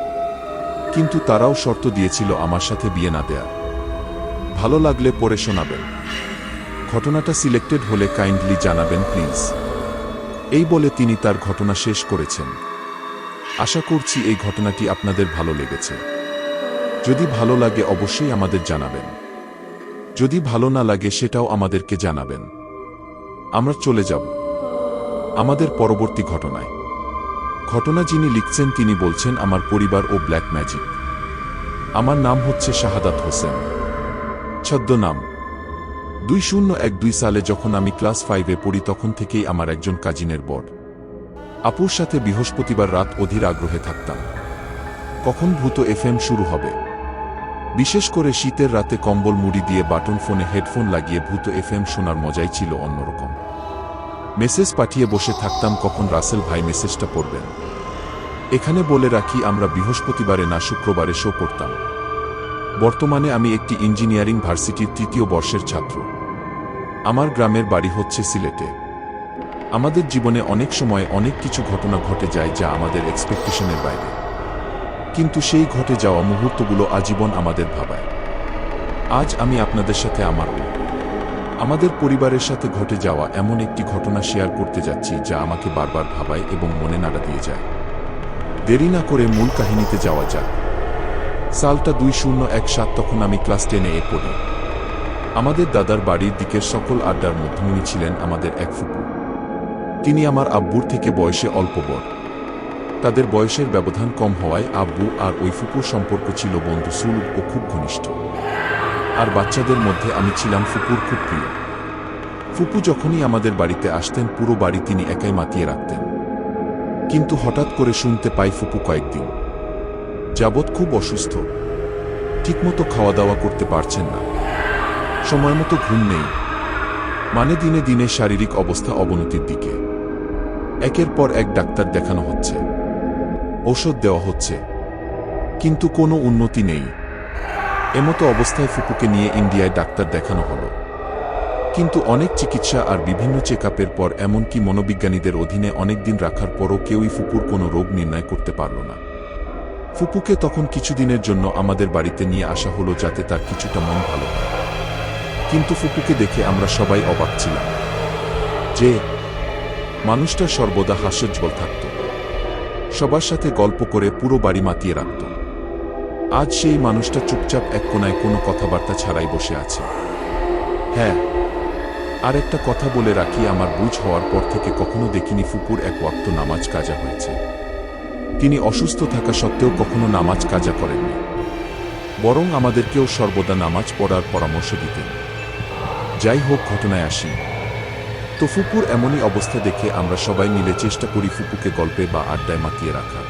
কিন্তু তারাও শর্ত দিয়েছিল আমার সাথে বিয়ে না দেয়ার। ভালো লাগলে পরে শোনাবেন। ঘটনাটা সিলেক্টেড হলে কাইন্ডলি জানাবেন প্লিজ। এই বলে তিনি তার ঘটনা শেষ করেছেন। আশা করছি এই ঘটনাটি আপনাদের ভালো লেগেছে। যদি ভালো লাগে অবশ্যই আমাদের জানাবেন, যদি ভালো না লাগে সেটাও আমাদেরকে জানাবেন। আমরা চলে যাব আমাদের পরবর্তী ঘটনায়। ঘটনা যিনি লিখছেন তিনি বলছেন, আমার পরিবার ও ব্ল্যাক ম্যাজিক। আমার নাম হচ্ছে শাহাদাত হোসেন, ছদ্মনাম। 2012 সালে যখন আমি ক্লাস 5-এ পড়ি তখন থেকেই আমার একজন কাজিনের বর আপুর সাথে বৃহস্পতিবার রাত অধীর আগ্রহে থাকতাম কখন ভূত এফএম শুরু হবে। বিশেষ করে শীতের রাতে কম্বল মুড়ি দিয়ে বাটন ফোনে হেডফোন লাগিয়ে ভূত এফএম শোনার মজাই ছিল অন্যরকম। মেসেজ পাঠিয়ে বসে থাকতাম কখন রাসেল ভাই মেসেজটা পড়বেন। এখানে বলে রাখি, আমরা বৃহস্পতিবারে না শুক্রবারে শো করতাম। বর্তমানে আমি একটি ইঞ্জিনিয়ারিং ভার্সিটির 3য় বর্ষের ছাত্র। আমার গ্রামের বাড়ি হচ্ছে সিলেটে। আমাদের জীবনে অনেক সময় অনেক কিছু ঘটনা ঘটে যায় যা আমাদের এক্সপেকটেশনের বাইরে, কিন্তু সেই ঘটে যাওয়া মুহূর্তগুলো আজীবন আমাদের ভাবায়। আজ আমি আপনাদের সাথে আমাদের পরিবারের সাথে ঘটে যাওয়া এমন একটি ঘটনা শেয়ার করতে যাচ্ছি যা আমাকে বারবার ভাবায় এবং মনে নাড়া দিয়ে যায়। দেরি না করে মূল কাহিনীতে যাওয়া যাক। সালটা 2017। তখন আমি ক্লাস 10-এ পড়ি। আমাদের দাদার বাড়ির দিকের সকল আড্ডার মধ্যমণি ছিলেন আমাদের এক ফুপু। তিনি আমার আব্বুর থেকে বয়সে অল্প বড়। তাদের বয়সের ব্যবধান কম হওয়ায় আব্বু আর ওই ফুপুর সম্পর্ক ছিল বন্ধু সুলভ ও খুব ঘনিষ্ঠ। আর বাচ্চাদের মধ্যে আমি ছিলাম ফুপুর খুব প্রিয়। ফুপু যখনই আমাদের বাড়িতে আসতেন পুরো বাড়ি তিনি একাই মাতিয়ে রাখতেন। কিন্তু হঠাৎ করে শুনতে পাই ফুপু কয়েকদিন যাবৎ খুব অসুস্থ, ঠিকমতো খাওয়া দাওয়া করতে পারছেন না, সময়মতো ঘুম নেই, মানে দিনে দিনে শারীরিক অবস্থা অবনতির দিকে। একের পর এক ডাক্তার দেখানো হচ্ছে, ঔষধ দেওয়া হচ্ছে, কিন্তু কোনো উন্নতি নেই। এমতো অবস্থায় ফুপুকে নিয়ে ইন্ডিয়ায় ডাক্তার দেখানো হলো, কিন্তু অনেক চিকিৎসা আর বিভিন্ন চেকআপের পর এমনকি মনোবিজ্ঞানীদের অধীনে অনেকদিন রাখার পরও কেউই ফুপুর কোনো রোগ নির্ণয় করতে পারল না। ফুপুকে তখন কিছুদিনের জন্য আমাদের বাড়িতে নিয়ে আসা হলো যাতে তার কিছুটা মন ভালো হয়। কিন্তু ফুপুকে দেখে আমরা সবাই অবাক ছিলাম যে মানুষটা সর্বদা হাস্যোজ্জ্বল থাকত, সবার সাথে গল্প করে পুরো বাড়ি মাতিয়ে রাখত। আজ সেই মানুষটা চুপচাপ এক কোনায় কোনো কথাবার্তা ছাড়াই বসে আছে। হ্যাঁ, আর একটা কথা বলে রাখি, আমার বুঝ হওয়ার পর থেকে কখনো দেখিনি ফুপুর এক ওয়াক্ত নামাজ কাজা হয়েছে। তিনি অসুস্থ থাকা সত্ত্বেও কখনো নামাজ কাজা করেননি, বরং আমাদেরকেও সর্বদা নামাজ পড়ার পরামর্শ দিতেন। যাই হোক, ঘটনায় আসি। তো ফুপুর এমনই অবস্থা দেখে আমরা সবাই মিলে চেষ্টা করি ফুপুকে গল্পে বা আড্ডায় মাতিয়ে রাখার,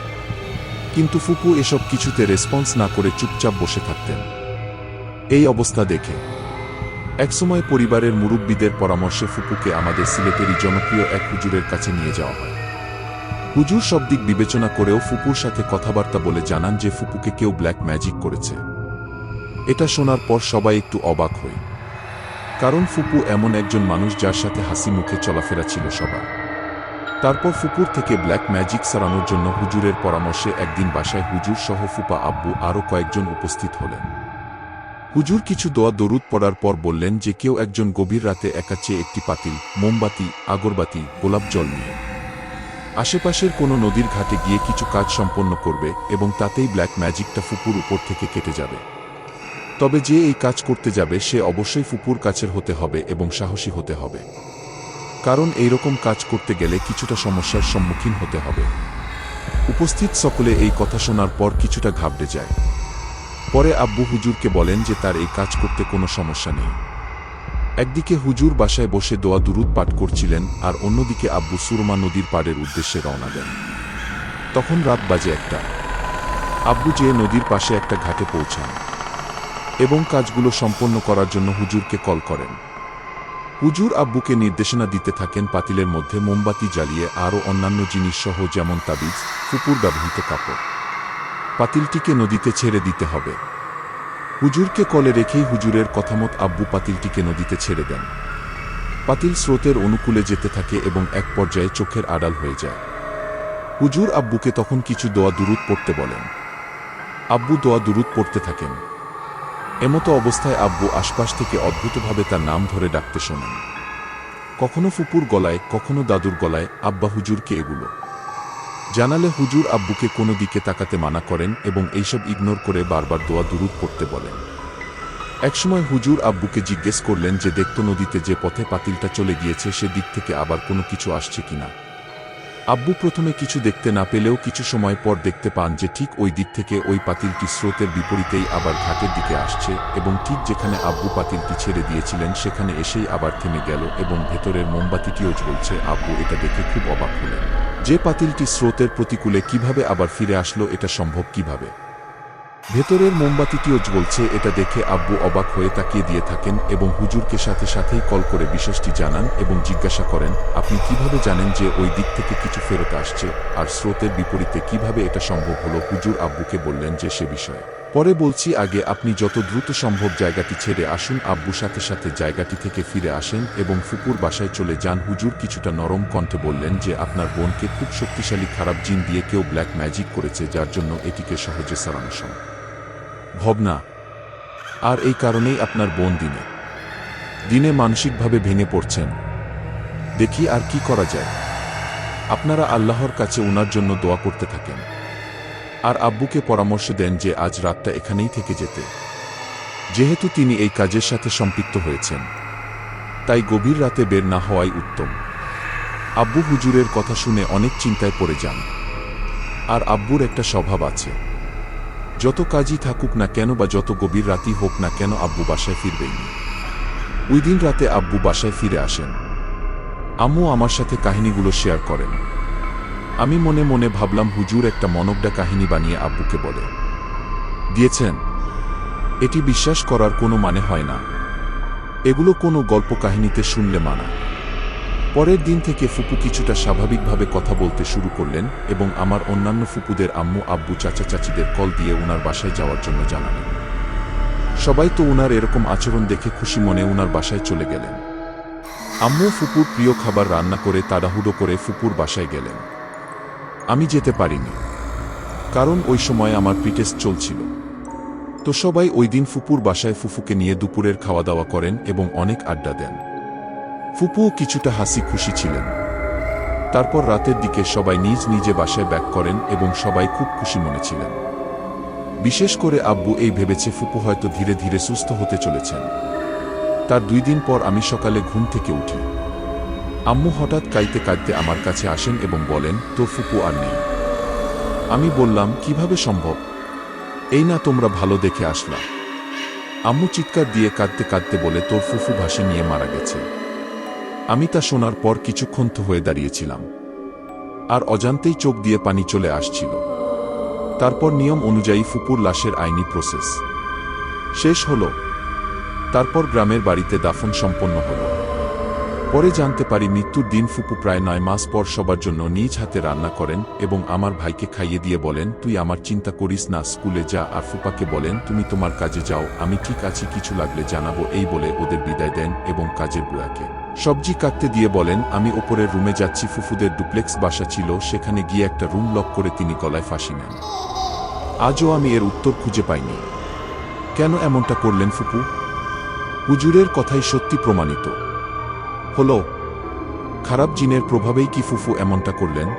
কিন্তু ফুপু এসব কিছুতে রেসপন্স না করে চুপচাপ বসে থাকতেন। এই অবস্থা দেখে একসময় পরিবারের মুরব্বীদের পরামর্শে ফুপুকে আমাদের সিলেটেরই জনপ্রিয় এক হুজুরের কাছে নিয়ে যাওয়া হয়। হুজুর সব দিক বিবেচনা করেও ফুপুর সাথে কথাবার্তা বলে জানান যে ফুপুকে কেউ ব্ল্যাক ম্যাজিক করেছে। এটা শোনার পর সবাই একটু অবাক হই, কারণ ফুপু এমন একজন মানুষ যার সাথে হাসি মুখে চলাফেরা ছিল সবার। তারপর ফুপুর থেকে ব্ল্যাক ম্যাজিক সরানোর জন্য হুজুরের পরামর্শে একদিন বাসায় হুজুর সহ ফুপা, আব্বু আরও কয়েকজন উপস্থিত হলেন। হুজুর কিছু দোয়া দরুদ পড়ার পর বললেন যে কেউ একজন গভীর রাতে একা চেয়ে একটি পাতিল, মোমবাতি, আগরবাতি, গোলাপ জল নিয়ে আশেপাশের কোনো নদীর ঘাটে গিয়ে কিছু কাজ সম্পন্ন করবে এবং তাতেই ব্ল্যাক ম্যাজিকটা ফুপুর উপর থেকে কেটে যাবে। তবে যে এই কাজ করতে যাবে সে অবশ্যই ফুপুর কাছের হতে হবে এবং সাহসী হতে হবে, কারণ এইরকম কাজ করতে গেলে কিছুটা সমস্যার সম্মুখীন হতে হবে। উপস্থিত সকলে এই কথা শোনার পর কিছুটা ঘাবড়ে যায়। পরে আব্বু হুজুরকে বলেন যে তার এই কাজ করতে কোনো সমস্যা নেই। একদিকে হুজুর বাসায় বসে দোয়া দুরুদ পাঠ করছিলেন আর অন্যদিকে আব্বু সুরমা নদীর পাড়ের উদ্দেশ্যে রওনা দেন। তখন রাত বাজে 1টা। আব্বু যেয়ে নদীর পাশে একটা ঘাটে পৌঁছান এবং কাজগুলো সম্পন্ন করার জন্য হুজুরকে কল করেন। হুজুর আব্বুকে নির্দেশনা দিতে থাকেন পাতিলের মধ্যে মোমবাতি জ্বালিয়ে আরও অন্যান্য জিনিস সহ, যেমন তাবিজ, ফুপুর ব্যবহৃত কাপড়। পাতিলটিকে নদীতে ছেড়ে দিতে হবে। হুজুরকে কলে রেখেই হুজুরের কথামত আব্বু পাতিলটিকে নদীতে ছেড়ে দেন। পাতিল স্রোতের অনুকূলে যেতে থাকে এবং এক পর্যায়ে চোখের আড়াল হয়ে যায়। হুজুর আব্বুকে তখন কিছু দোয়া দুরূদ পড়তে বলেন। আব্বু দোয়া দুরূদ পড়তে থাকেন। এমতো অবস্থায় আব্বু আশপাশ থেকে অদ্ভুতভাবে তার নাম ধরে ডাকতে শোনেন। কখনো ফুপুর গলায়, কখনো দাদুর গলায়, আব্বা হুজুরকে এগুলো জানালে হুজুর আব্বুকে কোনো দিকে তাকাতে মানা করেন এবং এইসব ইগনোর করে বারবার দোয়া দুরূদ পড়তে বলেন। একসময় হুজুর আব্বুকে জিজ্ঞেস করলেন যে দেখত নদীতে যে পথে পাতিলটা চলে গিয়েছে সে দিক থেকে আবার কোনো কিছু আসছে কিনা। আব্বু প্রথমে কিছু দেখতে না পেলেও কিছু সময় পর দেখতে পান যে ঠিক ওই দিক থেকে ওই পাতিলটি স্রোতের বিপরীতেই আবার ঘাটের দিকে আসছে এবং ঠিক যেখানে আব্বু পাতিলটি ছেড়ে দিয়েছিলেন সেখানে এসেই আবার থেমে গেল এবং ভেতরের মোমবাতিটিও জ্বলছে। আব্বু এটা দেখে খুব অবাক হলেন যে পাতিলটি স্রোতের প্রতিকূলে কিভাবে আবার ফিরে আসলো, এটা সম্ভব কিভাবে। ভেতরের মোমবাতিটিও জ্বলছে এটা দেখে আব্বু অবাক হয়ে তাকিয়ে দিয়ে থাকেন এবং হুজুরকে সাথে সাথেই কল করে বিষয়টি জানান এবং জিজ্ঞাসা করেন, আপনি কিভাবে জানেন যে ওই দিক থেকে কিছু ফেরত আসছে আর স্রোতের বিপরীতে কিভাবে এটা সম্ভব হলো। হুজুর আব্বুকে বললেন যে সে বিষয়ে পরে বলছি, আগে আপনি যত দ্রুত সম্ভব জায়গাটি ছেড়ে আসুন। আব্বু সাথে সাথে জায়গাটি থেকে ফিরে আসেন এবং ফুপুর বাসায় চলে যান। হুজুর কিছুটা নরম কণ্ঠে বললেন যে আপনার বোনকে খুব শক্তিশালী খারাপ জিন দিয়ে কেউ ব্ল্যাক ম্যাজিক করেছে, যার জন্য এটিকে সহজে সারানো সম্ভব না। আর এই কারণেই আপনার বোন দিনে দিনে মানসিকভাবে ভেঙে পড়ছেন। দেখি আর কি করা যায়। আপনারা আল্লাহর কাছে উনার জন্য দোয়া করতে থাকেন। আর আব্বুকে পরামর্শ দেন যে আজ রাতটা এখানেই থেকে যেতে, যেহেতু তিনি এই কাজের সাথে সম্পৃক্ত হয়েছেন, তাই গভীর রাতে বের না হওয়াই উত্তম। আব্বু হুজুরের কথা শুনে অনেক চিন্তায় পড়ে যান। আর আব্বুর একটা স্বভাব আছে, যত কাজই থাকুক না কেন বা যত গভীর রাতই হোক না কেন আব্বু বাসায় ফিরবেই। ওই দিন রাতে আব্বু বাসায় ফিরে আসেন। আম্মু আমার সাথে কাহিনীগুলো শেয়ার করেন। আমি মনে মনে ভাবলাম হুজুর একটা মনগড়া কাহিনী বানিয়ে আব্বুকে বলে দিয়েছেন। এটি বিশ্বাস করার কোনো মানে হয় না। এগুলো কোনো গল্প কাহিনীতে শুনলে মানা। পরের দিন থেকে ফুপু কিছুটা স্বাভাবিকভাবে কথা বলতে শুরু করলেন এবং আমার অন্যান্য ফুপুদের আম্মু আব্বু চাচা চাচিদের কল দিয়ে উনার বাসায় যাওয়ার জন্য জানালেন। সবাই তো উনার এরকম আচরণ দেখে খুশি মনে উনার বাসায় চলে গেলেন। আম্মু ফুপুর প্রিয় খাবার রান্না করে তাড়াহুড়ো করে ফুপুর বাসায় গেলেন। আমি যেতে পারিনি, কারণ ওই সময় আমার প্রি-টেস্ট চলছিল। তো সবাই ওই দিন ফুপুর বাসায় ফুফুকে নিয়ে দুপুরের খাওয়া দাওয়া করেন এবং অনেক আড্ডা দেন। ফুপুও কিছুটা হাসি খুশি ছিলেন। তারপর রাতের দিকে সবাই নিজ নিজে বাসায় ব্যাক করেন এবং সবাই খুব খুশি মনে ছিলেন। বিশেষ করে আব্বু এই ভেবেছে ফুপু হয়তো ধীরে ধীরে সুস্থ হতে চলেছেন। তার 2 দিন পর আমি সকালে ঘুম থেকে উঠি। আম্মু হঠাৎ কাঁদতে কাঁদতে আমার কাছে আসেন এবং বলেন, তোর ফুপু আর নেই। আমি বললাম, কিভাবে সম্ভব? এই না তোমরা ভালো দেখে আসলা। আম্মু চিৎকার দিয়ে কাঁদতে কাঁদতে বলে, তোর ফুফু ভাসে নিয়ে মারা গেছে। আমি তা শোনার পর কিছুক্ষণ তো হয়ে দাঁড়িয়েছিলাম, আর অজান্তেই চোখ দিয়ে পানি চলে আসছিল। তারপর নিয়ম অনুযায়ী ফুপুর লাশের আইনি প্রসেস শেষ হলো। তারপর গ্রামের বাড়িতে দাফন সম্পন্ন হলো। পরে জানতে পারি মৃত্যুর দিন ফুপু প্রায় 9 মাস পর সবার জন্য নিজ হাতে রান্না করেন এবং আমার ভাইকে খাইয়ে দিয়ে বলেন, তুই আমার চিন্তা করিস না, স্কুলে যা। আর ফুপাকে বলেন, তুমি তোমার কাজে যাও, আমি ঠিক আছি, কিছু লাগলে জানাবো। এই বলে ওদের বিদায় দেন এবং কাজের বুয়াকে সবজি কাটতে দিয়ে বলেন, আমি ওপরের রুমে যাচ্ছি। ফুফুদের ডুপ্লেক্স বাসা ছিল, সেখানে গিয়ে একটা রুম লক করে তিনি গলায় ফাঁসি নেন। আজও আমি এর উত্তর খুঁজে পাইনি। কেন এমনটা করলেন ফুপু? হুজুরের কথাই সত্যি প্রমাণিত হলো। খারাপ জিনের প্রভাবেই কি ফুফু এমনটা করলেন?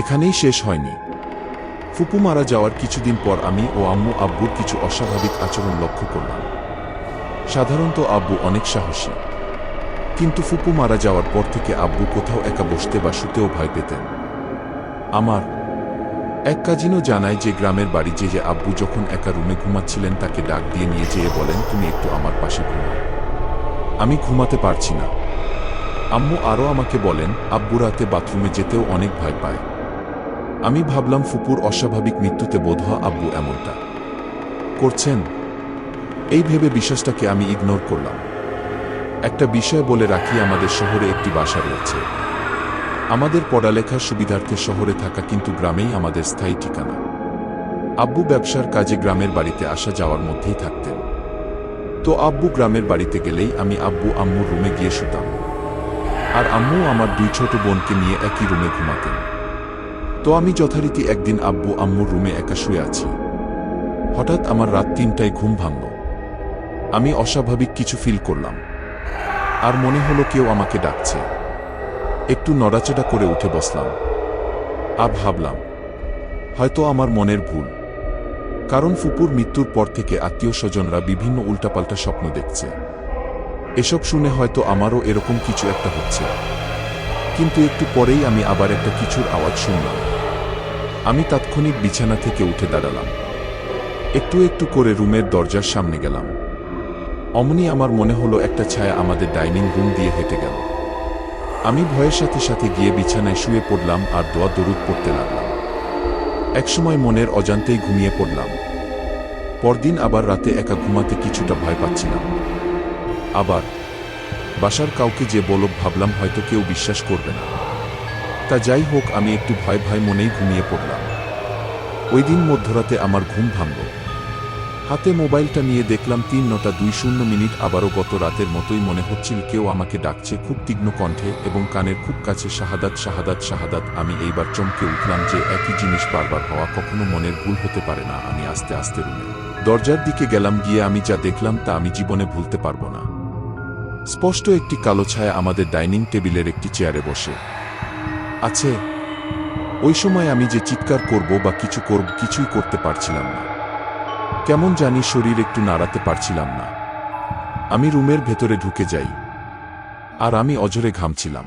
এখানেই শেষ হয়নি। ফুপু মারা যাওয়ার কিছুদিন পর আমি ও আম্মু আব্বুর কিছু অস্বাভাবিক আচরণ লক্ষ্য করলাম। সাধারণত আব্বু অনেক সাহসী, কিন্তু ফুপু মারা যাওয়ার পর থেকে আব্বু কোথাও একা বসতে বা শুতেও ভয় পেতেন। আমার এক কাজিনও জানায় যে গ্রামের বাড়ি যে আব্বু যখন একা রুমে ঘুমাচ্ছিলেন তাকে ডাক দিয়ে নিয়ে যেয়ে বলেন, তুমি একটু আমার পাশে ঘুমাও, আমি ঘুমাতে পারছি না। আম্মু আরও আমাকে বলেন, আব্বু রাতে বাথরুমে যেতেও অনেক ভয় পায়। আমি ভাবলাম ফুপুর অস্বাভাবিক মৃত্যুতে বোধহয় আব্বু এমনটা করছেন। এই ভেবে বিশ্বাসটাকে আমি ইগনোর করলাম। একটা বিষয় বলে রাখি, আমাদের শহরে একটি বাসা রয়েছে। আমাদের পড়ালেখার সুবিধার্থে শহরে থাকা, কিন্তু গ্রামেই আমাদের স্থায়ী ঠিকানা। আব্বু ব্যবসার কাজে গ্রামের বাড়িতে আসা যাওয়ার মধ্যেই থাকতেন। তো আব্বু গ্রামের বাড়িতে গেলেই আমি আব্বু আম্মুর রুমে গিয়ে শুতাম, আর আম্মু আমার দুই ছোট বোনকে নিয়ে একই রুমে ঘুমাতেন। তো আমি যথারীতি একদিন আব্বু আম্মুর রুমে একা শুয়ে আছি। হঠাৎ আমার রাত ৩টায় ঘুম ভাঙল। আমি অস্বাভাবিক কিছু ফিল করলাম, আর মনে হলো কেউ আমাকে ডাকছে। একটু নড়াচড়া করে উঠে বসলাম। ভাবলাম হয়তো আমার মনের ভুল, কারণ ফুপুর মৃত্যুর পর থেকে আত্মীয় স্বজনরা বিভিন্ন উল্টাপাল্টা স্বপ্ন দেখছে। এসব শুনে হয়তো আমারও এরকম কিছু একটা হচ্ছে। কিন্তু একটু পরেই আমি আবার একটা কিছুর আওয়াজ শুনলাম। আমি তাৎক্ষণিক বিছানা থেকে উঠে দাঁড়ালাম। একটু একটু করে রুমের দরজার সামনে গেলাম। অমনি আমার মনে হলো একটা ছায়া আমাদের ডাইনিং রুম দিয়ে হেঁটে গেল। আমি ভয়ের সাথে সাথে গিয়ে বিছানায় শুয়ে পড়লাম আর দোয়া দরুদ পড়তে লাগলাম। একসময় মনের অজান্তেই ঘুমিয়ে পড়লাম। পরদিন আবার রাতে একা ঘুমাতে কিছুটা ভয় পাচ্ছিলাম। আবার বাসার কাউকে যে বলব ভাবলাম হয়তো কেউ বিশ্বাস করবে না। তা যাই হোক, আমি একটু ভয় ভয় মনেই ঘুমিয়ে পড়লাম। ওই দিন মধ্যরাতে আমার ঘুম ভাঙল। হাতে মোবাইলটা নিয়ে দেখলাম ৩:০২ আবারও গত রাতের মতোই মনে হচ্ছিল কেউ আমাকে ডাকছে, খুব তীক্ষ্ণ কণ্ঠে এবং কানের খুব কাছে, শাহাদাত শাহাদাত শাহাদাত। আমি এইবার চমকে উঠলাম যে একই জিনিস বারবার হওয়া কখনো মনের ভুল হতে পারে না। আমি আস্তে আস্তে রুমে দরজার দিকে গেলাম। গিয়ে আমি যা দেখলাম তা আমি জীবনে ভুলতে পারবো না। স্পষ্ট একটি কালো ছায়া আমাদের ডাইনিং টেবিলের একটি চেয়ারে বসে আছে। ওই সময় আমি যে চিৎকার করব বা কিছু করব কিছুই করতে পারছিলাম না। কেমন জানি শরীর একটু নাড়াতে পারছিলাম না। আমি রুমের ভেতরে ঢুকে যাই, আর আমি অঝরে ঘামছিলাম,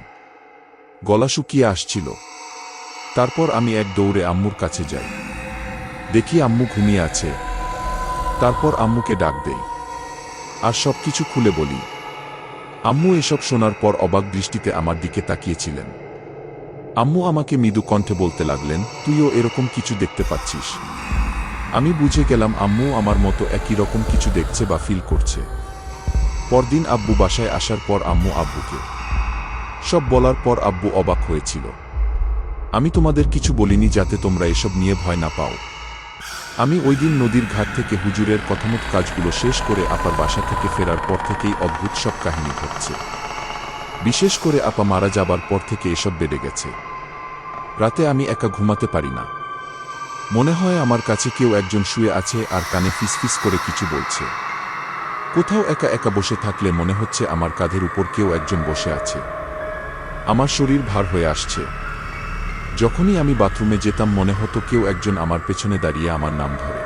গলা শুকিয়ে আসছিল। তারপর আমি এক দৌড়ে আম্মুর কাছে যাই। দেখি আম্মু ঘুমিয়ে আছে। তারপর আম্মুকে ডাক দেই আর সবকিছু খুলে বলি। আম্মু এসব শোনার পর অবাক দৃষ্টিতে আমার দিকে তাকিয়েছিলেন। আম্মু আমাকে মৃদু কণ্ঠে বলতে লাগলেন, তুইও এরকম কিছু দেখতে পাচ্ছিস? আমি বুঝে গেলাম আম্মু আমার মতো একই রকম কিছু দেখছে বা ফিল করছে। পরদিন আব্বু বাসায় আসার পর আম্মু আব্বুকে সব বলার পর আব্বু অবাক হয়েছিল। আমি তোমাদের কিছু বলিনি যাতে তোমরা এসব নিয়ে ভয় না পাও। আমি ওই দিন নদীর ঘাট থেকে হুজুরের কথামত কাজগুলো শেষ করে আপার বাসা থেকে ফেরার পর থেকেই অদ্ভুত সব কাহিনী ঘটছে। বিশেষ করে আপা মারা যাবার পর থেকে এসব বেড়ে গেছে। রাতে আমি একা ঘুমাতে পারি না। মনে হয় আমার কাছে কেউ একজন শুয়ে আছে আর কানে ফিসফিস করে কিছু বলছে। কোথাও একা একা বসে থাকলে মনে হচ্ছে আমার কাঁধের উপর কেউ একজন বসে আছে। আমার শরীর ভার হয়ে আসছে। যখনই আমি বাথরুমে যেতাম মনে হতো কেউ একজন আমার পেছনে দাঁড়িয়ে আমার নাম ধরে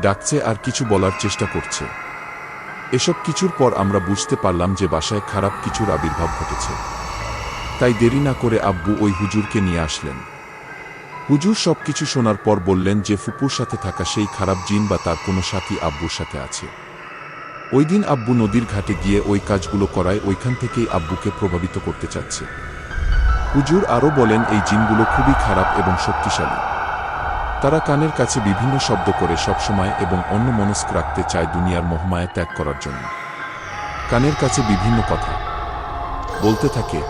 ডাকছে আর কিছু বলার চেষ্টা করছে। এসব কিছুর পর আমরা বুঝতে পারলাম যে বাসায় খারাপ কিছুর আবির্ভাব ঘটেছে। তাই দেরি না করে আব্বু ওই হুজুরকে নিয়ে আসলেন। হুজুর সবকিছু শোনার পর বললেন যে ফুপুর সাথে থাকা সেই খারাপ জিন বা তার কোনো সাথী আব্বুর সাথে আছে। ওই দিন আব্বু নদীর ঘাটে গিয়ে ওই কাজগুলো করায় ওইখান থেকেই আব্বুকে প্রভাবিত করতে চাচ্ছে। হুজুর আরও বলেন এই জিনগুলো খুবই খারাপ এবং শক্তিশালী। তারা কানের কাছে বিভিন্ন শব্দ করে সবসময় এবং অন্যমনস্ক রাখতে চায় দুনিয়ার মোহমায়া ত্যাগ করার জন্য। কানের কাছে বিভিন্ন কথা বলতে থাকে।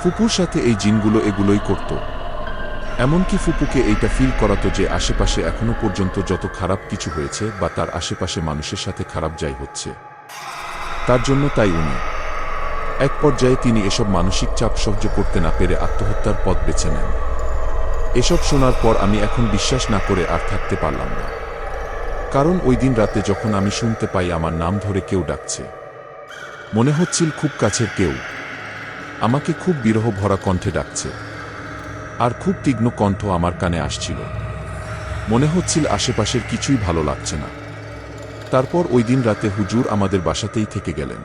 ফুপুর সাথে এই জিনগুলো এগুলোই করত। এমনকি ফুপুকে এইটা ফিল করাতো যে আশেপাশে এখনো পর্যন্ত যত খারাপ কিছু হয়েছে বা তার আশেপাশে মানুষের সাথে খারাপ যাই হচ্ছে তার জন্য, তাই উনি এক পর্যায়ে তিনি এসব মানসিক চাপ সহ্য করতে না পেরে আত্মহত্যার পথ বেছে নেন। এসব শোনার পর আমি এখন বিশ্বাস না করে আর থাকতে পারলাম না। কারণ ওই দিন রাতে যখন আমি শুনতে পাই আমার নাম ধরে কেউ ডাকছে, মনে হচ্ছিল খুব কাছের কেউ আমাকে খুব বিরহ ভরা কণ্ঠে ডাকছে। আর খুব তীক্ষ্ণ কণ্ঠ আমার কানে আসছিল। মনে হচ্ছিল আশেপাশের কিছুই ভালো লাগছে না। তারপর ওই দিন রাতে হুজুর আমাদের বাসাতেই থেকে গেলেন।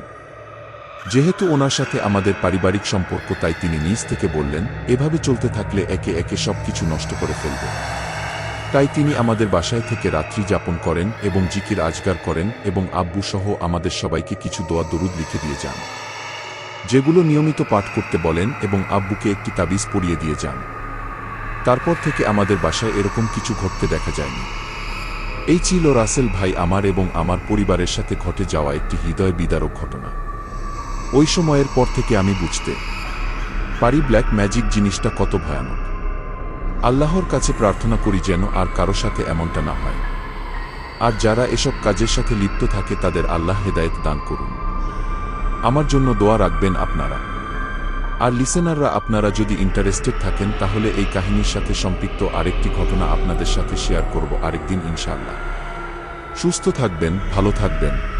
যেহেতু ওনার সাথে আমাদের পারিবারিক সম্পর্ক, তাই তিনি নিজ থেকে বললেন এভাবে চলতে থাকলে একে একে সব কিছু নষ্ট করে ফেলবে। তাই তিনি আমাদের বাসায় থেকে রাত্রি যাপন করেন এবং জিকির আজগার করেন এবং আব্বু সহ আমাদের সবাইকে কিছু দোয়া দরুদ লিখে দিয়ে যান, যেগুলো নিয়মিত পাঠ করতে বলেন এবং আব্বুকে একটি তাবিজ পরিয়ে দিয়ে যান। তারপর থেকে আমাদের বাসায় এরকম কিছু ঘটতে দেখা যায়নি। এই ছিল রাসেল ভাই আমার এবং আমার পরিবারের সাথে ঘটে যাওয়া একটি হৃদয় বিদারক ঘটনা। ওই সময়ের পর থেকে আমি বুঝতে পারি ব্ল্যাক ম্যাজিক জিনিসটা কত ভয়ানক। আল্লাহর কাছে প্রার্থনা করি যেন আর কারো সাথে এমনটা না হয়। আর যারা এসব কাজের সাথে লিপ্ত থাকে তাদের আল্লাহ হেদায়েত দান করুন। আমার জন্য দোয়া রাখবেন আপনারা। আর লিসেনাররা, আপনারা যদি ইন্টারেস্টেড থাকেন তাহলে এই কাহিনীর সাথে সম্পৃক্ত আরেকটি ঘটনা আপনাদের সাথে শেয়ার করব আরেকদিন ইনশাআল্লাহ। সুস্থ থাকবেন, ভালো থাকবেন।